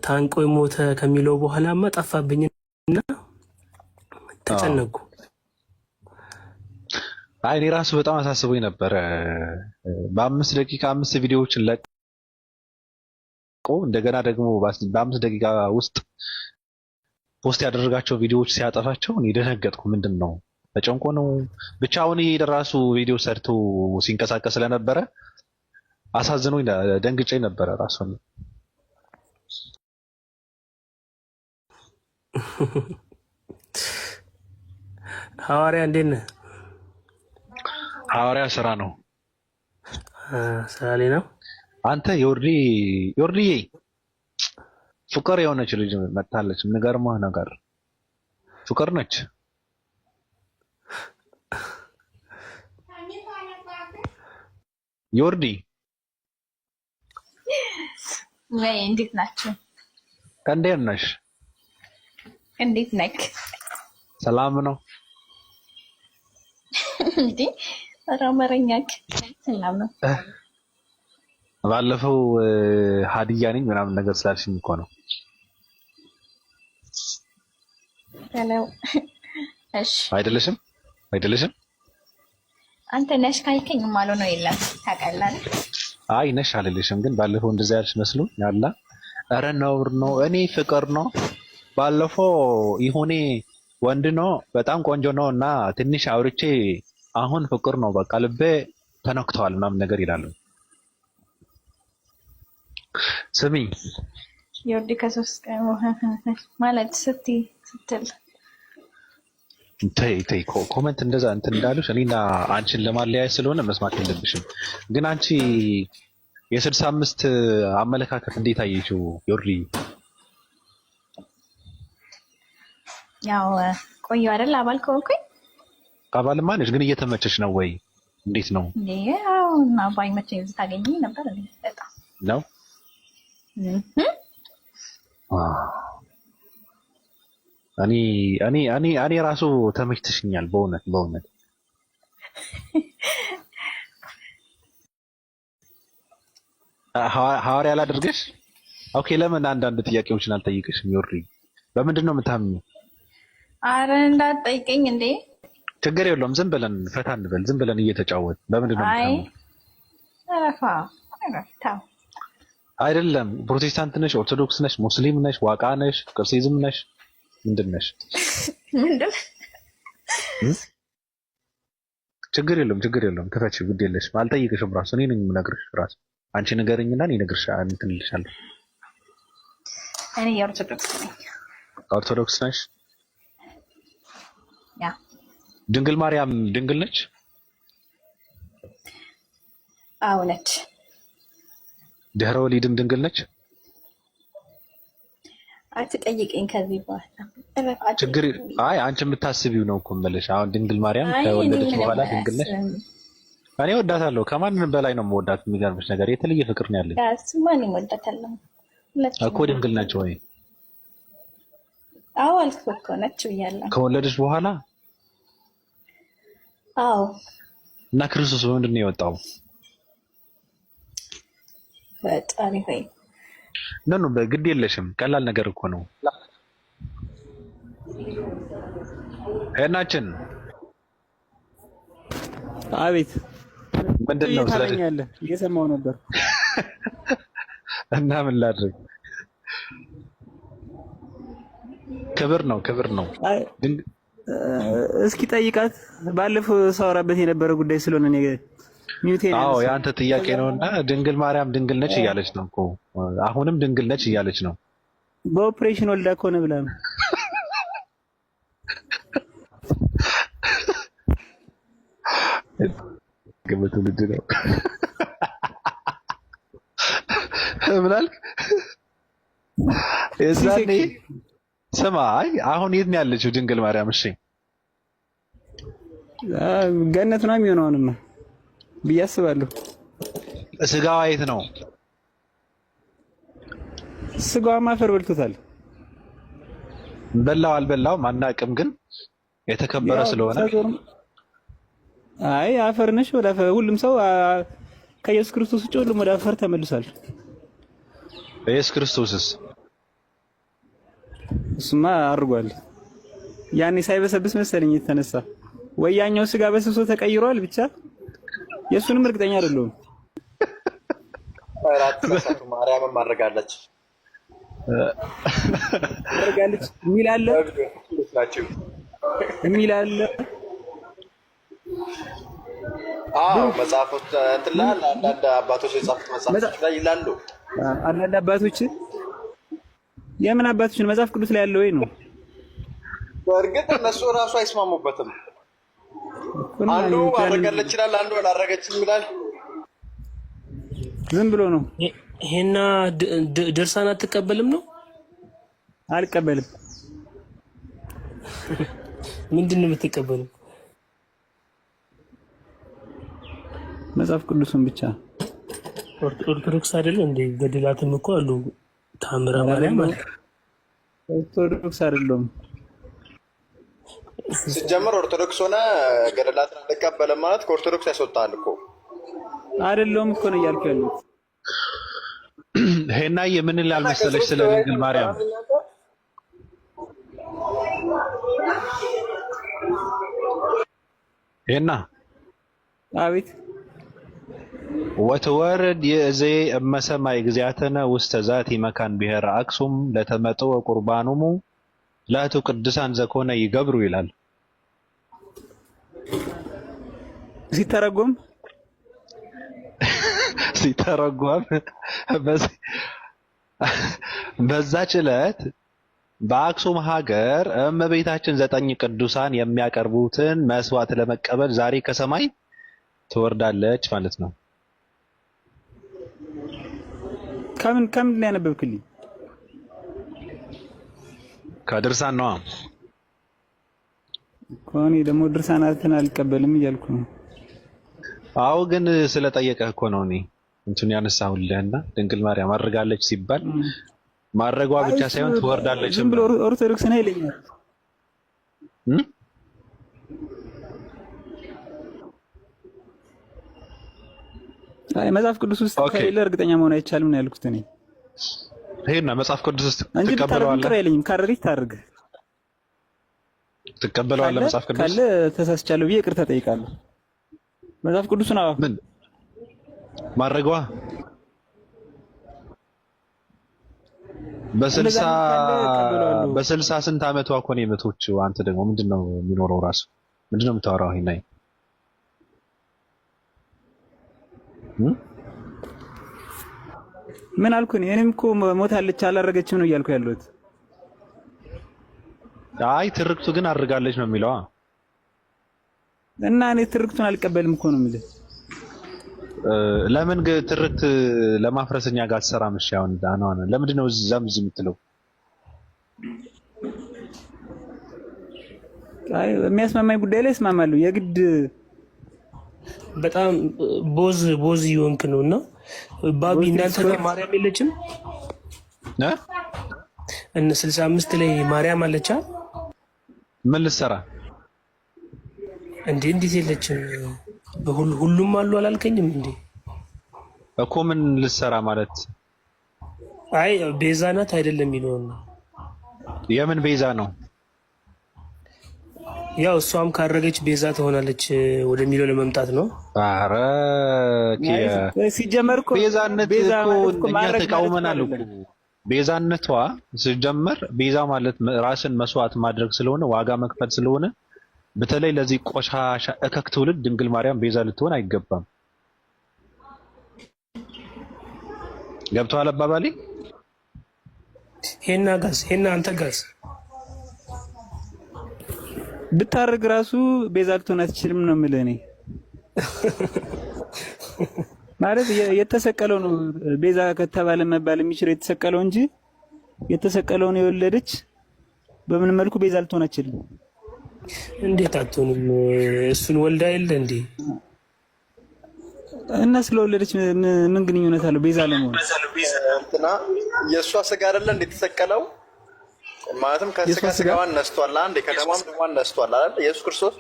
ታንቆ ሞተ ከሚለው በኋላማ ጠፋብኝና ተጨነቁ። አይ እኔ ራሱ በጣም አሳስቦኝ ነበረ። በ5 ደቂቃ 5 ቪዲዮዎችን ለቆ እንደገና ደግሞ በ5 ደቂቃ ውስጥ ፖስት ያደረጋቸው ቪዲዮዎች ሲያጠፋቸው እኔ ደነገጥኩ። ምንድን ነው ተጨንቆ ነው? ብቻውን ይሄ ራሱ ቪዲዮ ሰርቶ ሲንቀሳቀስ ስለነበረ አሳዝኖኝ ደንግጬ ነበረ ራሱን። ሐዋርያ እንዴት ነህ? ሐዋርያ ስራ ነው። ስራ ላይ ነው። አንተ ዮርዲዬ ፍቅር የሆነች ልጅ መጣለች። የሚገርምህ ነገር ፍቅር ነች። ዮርዲ ወይ እንዴት ናችሁ? እንዴት ነሽ? እንዴት ነክ? ሰላም ነው እንዴ? አራመረኛክ ሰላም ነው። ባለፈው ሀዲያ ነኝ ምናምን ነገር ስላልሽኝ እኮ ነው። ሄሎ እሺ። አይደለሽም? አንተ ነሽ ካልከኝ ማለው ነው የለም ታውቃለህ። አይ ነሽ አልልሽም፣ ግን ባለፈው እንደዛ ያልሽ መስሎኝ ያላ። ኧረ ነውር ነው። እኔ ፍቅር ነው። ባለፈው ይሁኔ ወንድ ነው በጣም ቆንጆ ነው እና ትንሽ አውርቼ አሁን ፍቅር ነው በቃ ልቤ ተነክተዋል ምናምን ነገር ይላሉ። ስሚ ዮርዲ ከሶስት ቀን ማለት ስትል ተይ ኮመንት እንደዛ እንትን እንዳሉሽ እኔና አንቺን ለማለያየት ስለሆነ መስማት የለብሽም። ግን አንቺ የ65 አመለካከት እንዴት አየሽው ዮርዲ? ያው ቆየሁ አይደል? አባል ከሆንኩኝ አባልማ ነሽ፣ ግን እየተመቸሽ ነው ወይ? እንዴት ነው? ያው እና ባይመቸኝ ታገኘኝ ነበር በጣም ነው። እኔ ራሱ ተመችተሽኛል በእውነት ሐዋርያ ላድርግሽ? ኦኬ ለምን አንዳንድ ጥያቄዎችን አልጠይቅሽም? ይወሪ በምንድን ነው የምታምኚው? አረ እንዳትጠይቀኝ እንዴ። ችግር የለውም ዝም ብለን ፈታ እንበል። ዝም ብለን እየተጫወት በምንድን ነው አይ የምታምኚው? አረፋ አረፍታ አይደለም ፕሮቴስታንት ነሽ፣ ኦርቶዶክስ ነሽ፣ ሙስሊም ነሽ፣ ዋቃ ነሽ፣ ቅርሲዝም ነሽ፣ ምንድን ነሽ? ምንድን ችግር የለውም ክፈችው፣ ግድ የለሽም። አልጠይቅሽም ራሱ እኔ ነኝ የምነግርሽ። ራሱ አንቺ ንገረኝና እኔ እነግርሻለሁ፣ እንትን እልሻለሁ። እኔ የኦርቶዶክስ ነኝ። ኦርቶዶክስ ነሽ? ያ ድንግል ማርያም ድንግል ነች? አዎ ነች። ድህረ ወሊድም ድንግል ነች? አትጠይቀኝ ከዚህ በኋላ ችግር አይ አንቺ የምታስቢው ነው እኮ የምልሽ። አሁን ድንግል ማርያም ከወለደች በኋላ ድንግል ነች? እኔ ወዳታለሁ፣ ከማንም በላይ ነው የምወዳት። የሚገርምሽ ነገር የተለየ ፍቅር ነው ያለኝ። ማን ይወዳታለሁ እኮ ድንግል ነች ወይ? አዎ አልኩህ እኮ ነች ብያለሁ። ከወለደች በኋላ? አዎ። እና ክርስቶስ በምንድን ነው የወጣው? ፈጣሪ ሆይ ነኑ በግድ የለሽም፣ ቀላል ነገር እኮ ነው። እናችን አቤት ምንድን ነው ስለኛለህ? እየሰማሁ ነበር። እና ምን ላድርግ? ክብር ነው። እስኪ ጠይቃት። ባለፈው ሳወራበት የነበረ ጉዳይ ስለሆነ እኔ ሚውቴን። አዎ የአንተ ጥያቄ ነውና ድንግል ማርያም ድንግል ነች እያለች ነው እኮ። አሁንም ድንግል ነች እያለች ነው። በኦፕሬሽን ወልዳ ከሆነ ብላ ነው። ግብቱ ልጅ ነው ብላልክ እዛኔ ስማ። አይ አሁን የት ነው ያለችው ድንግል ማርያም? እሺ ገነት ነው የሚሆነው አሁንማ ብዬ አስባለሁ። ስጋዋ የት ነው? ስጋዋ ማፈር በልቶታል። በላው አልበላውም አናውቅም፣ ግን የተከበረ ስለሆነ አይ አፈር ነሽ ወደ አፈር። ሁሉም ሰው ከኢየሱስ ክርስቶስ ውጭ ሁሉም ወደ አፈር ተመልሷል። ኢየሱስ ክርስቶስስ? እሱማ አድርጓል። ያኔ ሳይበሰብስ መሰለኝ የተነሳ ወይ ያኛው ስጋ በስብሶ ተቀይሯል። ብቻ የእሱንም እርግጠኛ አይደለሁም። ማርያምን ማድረጋለች የሚል አለ። አዎ መጽሐፎች እንትን ላይ አንዳንድ አባቶች የጻፉት መጽሐፎች ላይ ይላሉ። አንዳንድ አባቶች የምን አባቶችን መጽሐፍ ቅዱስ ላይ ያለው ወይ ነው። በእርግጥ እነሱ እራሱ አይስማሙበትም። አንዱ አደረገለች ይላል፣ አንዱ አላደረገችም ይላል። ዝም ብሎ ነው። ይሄና ድርሳን አትቀበልም ነው? አልቀበልም። ምንድን ነው የምትቀበለው? መጽሐፍ ቅዱስን ብቻ። ኦርቶዶክስ አይደለም እንዴ? ገድላትም እኮ አሉ። ታምረ ማርያም አለ። ኦርቶዶክስ አይደለም። ሲጀመር ኦርቶዶክስ ሆነ ገድላትን አልቀበልም ማለት ከኦርቶዶክስ ያስወጣል እኮ። አይደለም እኮ ነው እያልኩ ያሉት። ሄናዬ ምን ይላል መሰለሽ ስለ ድንግል ማርያም? ሄና አቤት። ወትወርድ የእዜ እመሰማይ እግዚአተነ ውስተ ዛቲ መካን ብሔረ አክሱም ለተመጥኦ ቁርባኑሙ ለእቱ ቅዱሳን ዘኮነ ይገብሩ ይላል። ሲተረጎም በዛች ዕለት በአክሱም ሀገር እመቤታችን 9 ቅዱሳን የሚያቀርቡትን መስዋዕት ለመቀበል ዛሬ ከሰማይ ትወርዳለች ማለት ነው። ከምን ላይ ያነበብክልኝ? ከድርሳን ነው እኮ። እኔ ደግሞ ድርሳናትን አልቀበልም እያልኩ ነው። አዎ ግን ስለጠየቀህ እኮ ነው እኔ እንትን ያነሳሁልህና ድንግል ማርያም አድርጋለች ሲባል ማድረጓ ብቻ ሳይሆን ትወርዳለች። ዝም ብሎ ኦርቶዶክስ ነው ይለኛል። አይ መጽሐፍ ቅዱስ ውስጥ ኦኬ ከሌለ እርግጠኛ መሆን አይቻልም ነው ያልኩት እኔ ይሄና መጽሐፍ ቅዱስ ውስጥ እንጂ ትቀበለዋለህ? ብታረግ አይለኝም። ካረሪት ታርግ ትቀበለዋለህ? መጽሐፍ ቅዱስ ካለ ተሳስቻለሁ ብዬ ይቅርታ ጠይቃለሁ። መጽሐፍ ቅዱስን አዎ ምን ማድረግዋ በስልሳ ስንት ዓመቷ እኮ ነው የመቶችው። አንተ ደግሞ ምንድነው የሚኖረው ራሱ ምንድነው የምታወራው? ይሄን ላይ ምን አልኩኝ? እኔም እኮ ሞታለች አላረገችም ነው እያልኩ ያለሁት። አይ ትርክቱ ግን አድርጋለች ነው የሚለው እና እኔ ትርክቱን አልቀበልም እኮ ነው የሚለው። ለምን ትርክት ለማፍረስኛ ጋር አትሰራም? እሺ አሁን ዳናውን ለምንድን ነው እዛም እዚህ የምትለው? አይ የሚያስማማኝ ጉዳይ ላይ እስማማለሁ። የግድ በጣም ቦዝ ይወንክ ነውና ባቢ እናንተ ጋር ማርያም የለችም እነ 65 ላይ ማርያም አለቻ? ምን ልትሰራ እንዴ? እንዴት የለችም? ሁሉም አሉ አላልከኝም እንዴ? እኮ ምን ልትሰራ ማለት? አይ ቤዛ ናት አይደለም የሚለው ነው። የምን ቤዛ ነው? ያው እሷም ካረገች ቤዛ ትሆናለች ወደሚለው ለመምጣት ነው። አረ ሲጀመር እኮ ቤዛነት እኮ እኛ ተቃውመናል እኮ። ቤዛነቷ ሲጀመር ቤዛ ማለት ራስን መስዋዕት ማድረግ ስለሆነ ዋጋ መክፈል ስለሆነ በተለይ ለዚህ ቆሻሻ እከክ ትውልድ ድንግል ማርያም ቤዛ ልትሆን አይገባም። ገብቶሃል አባባሌ? ሄና አንተ ጋዝ ብታርግ ራሱ ቤዛ ልትሆን አትችልም ነው የምልህ እኔ። ማለት የተሰቀለው ነው ቤዛ ከተባለ መባል የሚችለው የተሰቀለው እንጂ የተሰቀለውን የወለደች በምን መልኩ ቤዛ ልትሆን አትችልም። እንዴት አትሆንም? እሱን ወልዳ የለ እንዴ? እና ስለወለደች ምን ግንኙነት አለው ቤዛ ለመሆን? እንትና የእሷ ስጋ አይደለ እንዴ የተሰቀለው? ማለትም ከስጋ ስጋዋን ነስቷል፣ አንዴ ከደሟም ደሟን ነስቷል አይደል ኢየሱስ ክርስቶስ።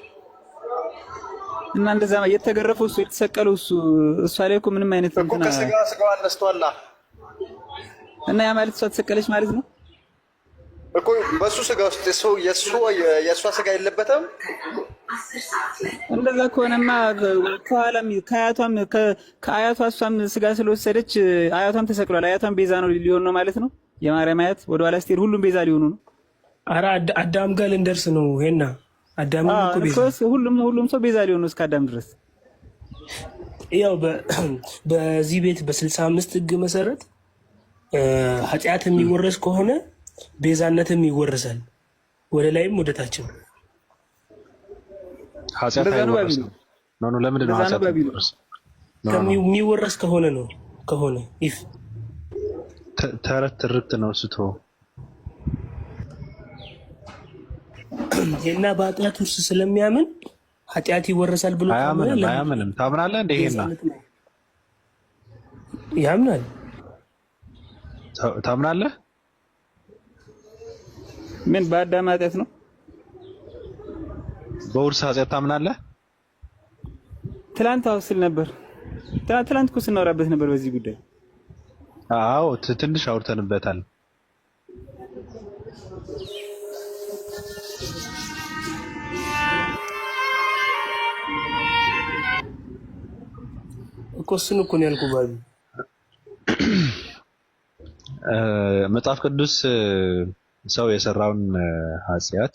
እና እንደዛ የተገረፈው እሱ የተሰቀለው እሷ ላይ እኮ ምንም አይነት እኮ ከስጋ ስጋዋን ነስቷል እና ያ ማለት እሷ ተሰቀለች ማለት ነው እኮ። በሱ ስጋ ውስጥ የእሷ ስጋ የለበትም። እንደዛ ከሆነማ ከአያቷ እሷም ስጋ ስለወሰደች አያቷም ተሰቅሏል። አያቷም ቤዛ ነው ሊሆን ነው ማለት ነው። የማርያም አያት ወደ ኋላ ስትሄድ ሁሉም ቤዛ ሊሆኑ ነው። ኧረ አዳም ጋር ልንደርስ ነው። ሄና አዳም እኮ ቤዛ ሁሉም ሰው ቤዛ ሊሆን ነው እስከ አዳም ድረስ። ያው በዚህ ቤት በ65 ሕግ መሰረት ኃጢአት የሚወረስ ከሆነ ቤዛነትም ይወረሳል፣ ወደ ላይም ወደ ታችም። ኃጢአት አይወረስም ነው። ለምንድን ነው ኃጢአት የሚወረስ ከሆነ ነው ከሆነ ይፍ ተረት ትርክት ነው ስቶ እና በኃጢአት ውስጥ ስለሚያምን ኃጢአት ይወረሳል ብሎ አያምንም። ታምናለህ እንደ ይሄና ያምናል። ታምናለህ? ምን በአዳም ኃጢአት ነው? በውርስ ኃጢአት ታምናለህ? ትላንት አውስል ነበር። ትላንት እኮ ስናወራበት ነበር በዚህ ጉዳይ። አዎ ትንሽ አውርተንበታል። እኮ እሱን እኮ ነው ያልኩህ ባቢ። መጽሐፍ ቅዱስ ሰው የሰራውን ኃጢአት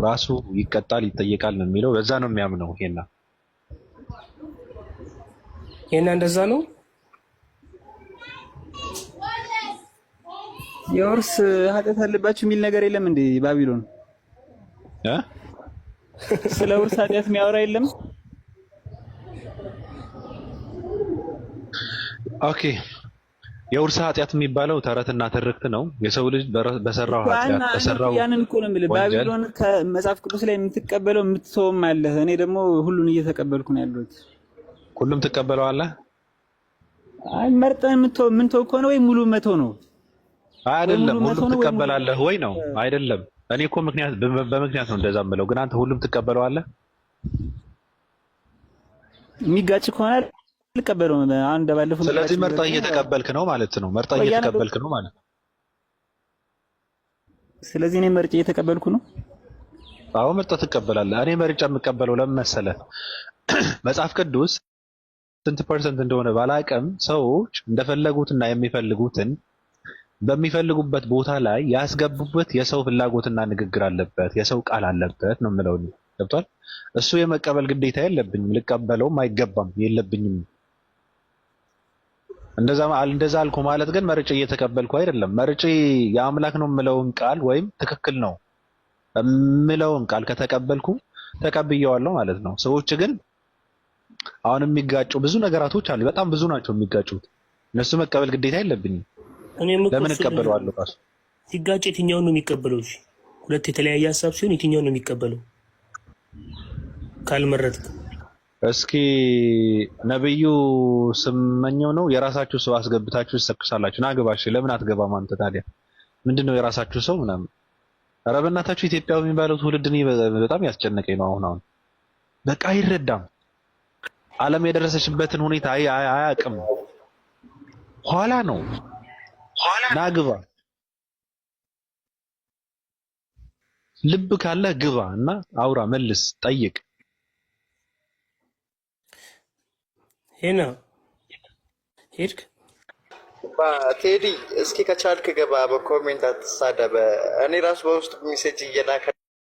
ራሱ ይቀጣል ይጠየቃል ነው የሚለው። በዛ ነው የሚያምነው። ሄና እንደዛ ነው። የውርስ ኃጢአት አለባችሁ የሚል ነገር የለም እንዴ? ባቢሎን ስለ ውርስ ኃጢአት የሚያወራ የለም? ኦኬ የውርስ ኃጢአት የሚባለው ተረትና ትርክት ነው። የሰው ልጅ በሰራው ኃጢአት በሰራው ያንን እኮ ነው የምልህ። ባቢሎን ከመጽሐፍ ቅዱስ ላይ የምትቀበለው የምትተውም አለ። እኔ ደግሞ ሁሉን እየተቀበልኩ ነው ያለሁት። ሁሉም ትቀበለዋለህ? አይ መርጠህ የምትተው ከሆነ ወይ ሙሉ መቶ ነው አይደለም። ሁሉም ትቀበላለህ ወይ ነው አይደለም። እኔ እኮ በምክንያት ነው እንደዛ የምለው። ግን አንተ ሁሉም ትቀበለዋለህ? የሚጋጭ ከሆነ አልቀበለውም። አንድ ባለፈው ስለዚህ መርጠህ እየተቀበልክ ነው ማለት ነው። መርጠህ እየተቀበልክ ነው ማለት ነው። ስለዚህ እኔ መርጬ እየተቀበልኩ ነው። አዎ መርጠህ ትቀበላለህ። እኔ መርጬ የምቀበለው ለምን መሰለህ? መጽሐፍ ቅዱስ ስንት ፐርሰንት እንደሆነ ባላቅም ሰዎች እንደፈለጉትና የሚፈልጉትን በሚፈልጉበት ቦታ ላይ ያስገቡበት የሰው ፍላጎትና ንግግር አለበት፣ የሰው ቃል አለበት ነው የምለው። ገብቷል? እሱ የመቀበል ግዴታ የለብኝም፣ ልቀበለውም አይገባም፣ የለብኝም። እንደዛ አልኩ ማለት ግን መርጬ እየተቀበልኩ አይደለም። መርጬ የአምላክ ነው የምለውን ቃል ወይም ትክክል ነው የምለውን ቃል ከተቀበልኩ ተቀብየዋለሁ ማለት ነው። ሰዎች ግን አሁን የሚጋጩ ብዙ ነገራቶች አሉ፣ በጣም ብዙ ናቸው የሚጋጩት። እነሱ መቀበል ግዴታ የለብኝም። ለምን እቀበለዋለሁ? ራሱ ሲጋጭ የትኛውን ነው የሚቀበለው? እሺ ሁለት የተለያየ ሀሳብ ሲሆን የትኛውን ነው የሚቀበለው ካልመረጥክ? እስኪ ነብዩ ስመኘው ነው የራሳችሁ ሰው አስገብታችሁ ትሰክሳላችሁ። ናግባሽ ለምን አትገባም አንተ ታዲያ? ምንድነው የራሳችሁ ሰው ምናምን? ኧረ በእናታችሁ ኢትዮጵያዊ የሚባለው ትውልድ እኔ በጣም ያስጨነቀኝ ነው። አሁን በቃ አይረዳም። ዓለም የደረሰችበትን ሁኔታ አያውቅም። ኋላ ነው ናግባ። ልብ ካለ ግባ እና አውራ፣ መልስ፣ ጠይቅ። ሄና ሄድክ ቴዲ እስኪ ከቻልክ ገባ፣ በኮሜንት አትሳደበ። እኔ ራሱ በውስጥ ሜሴጅ እየላከ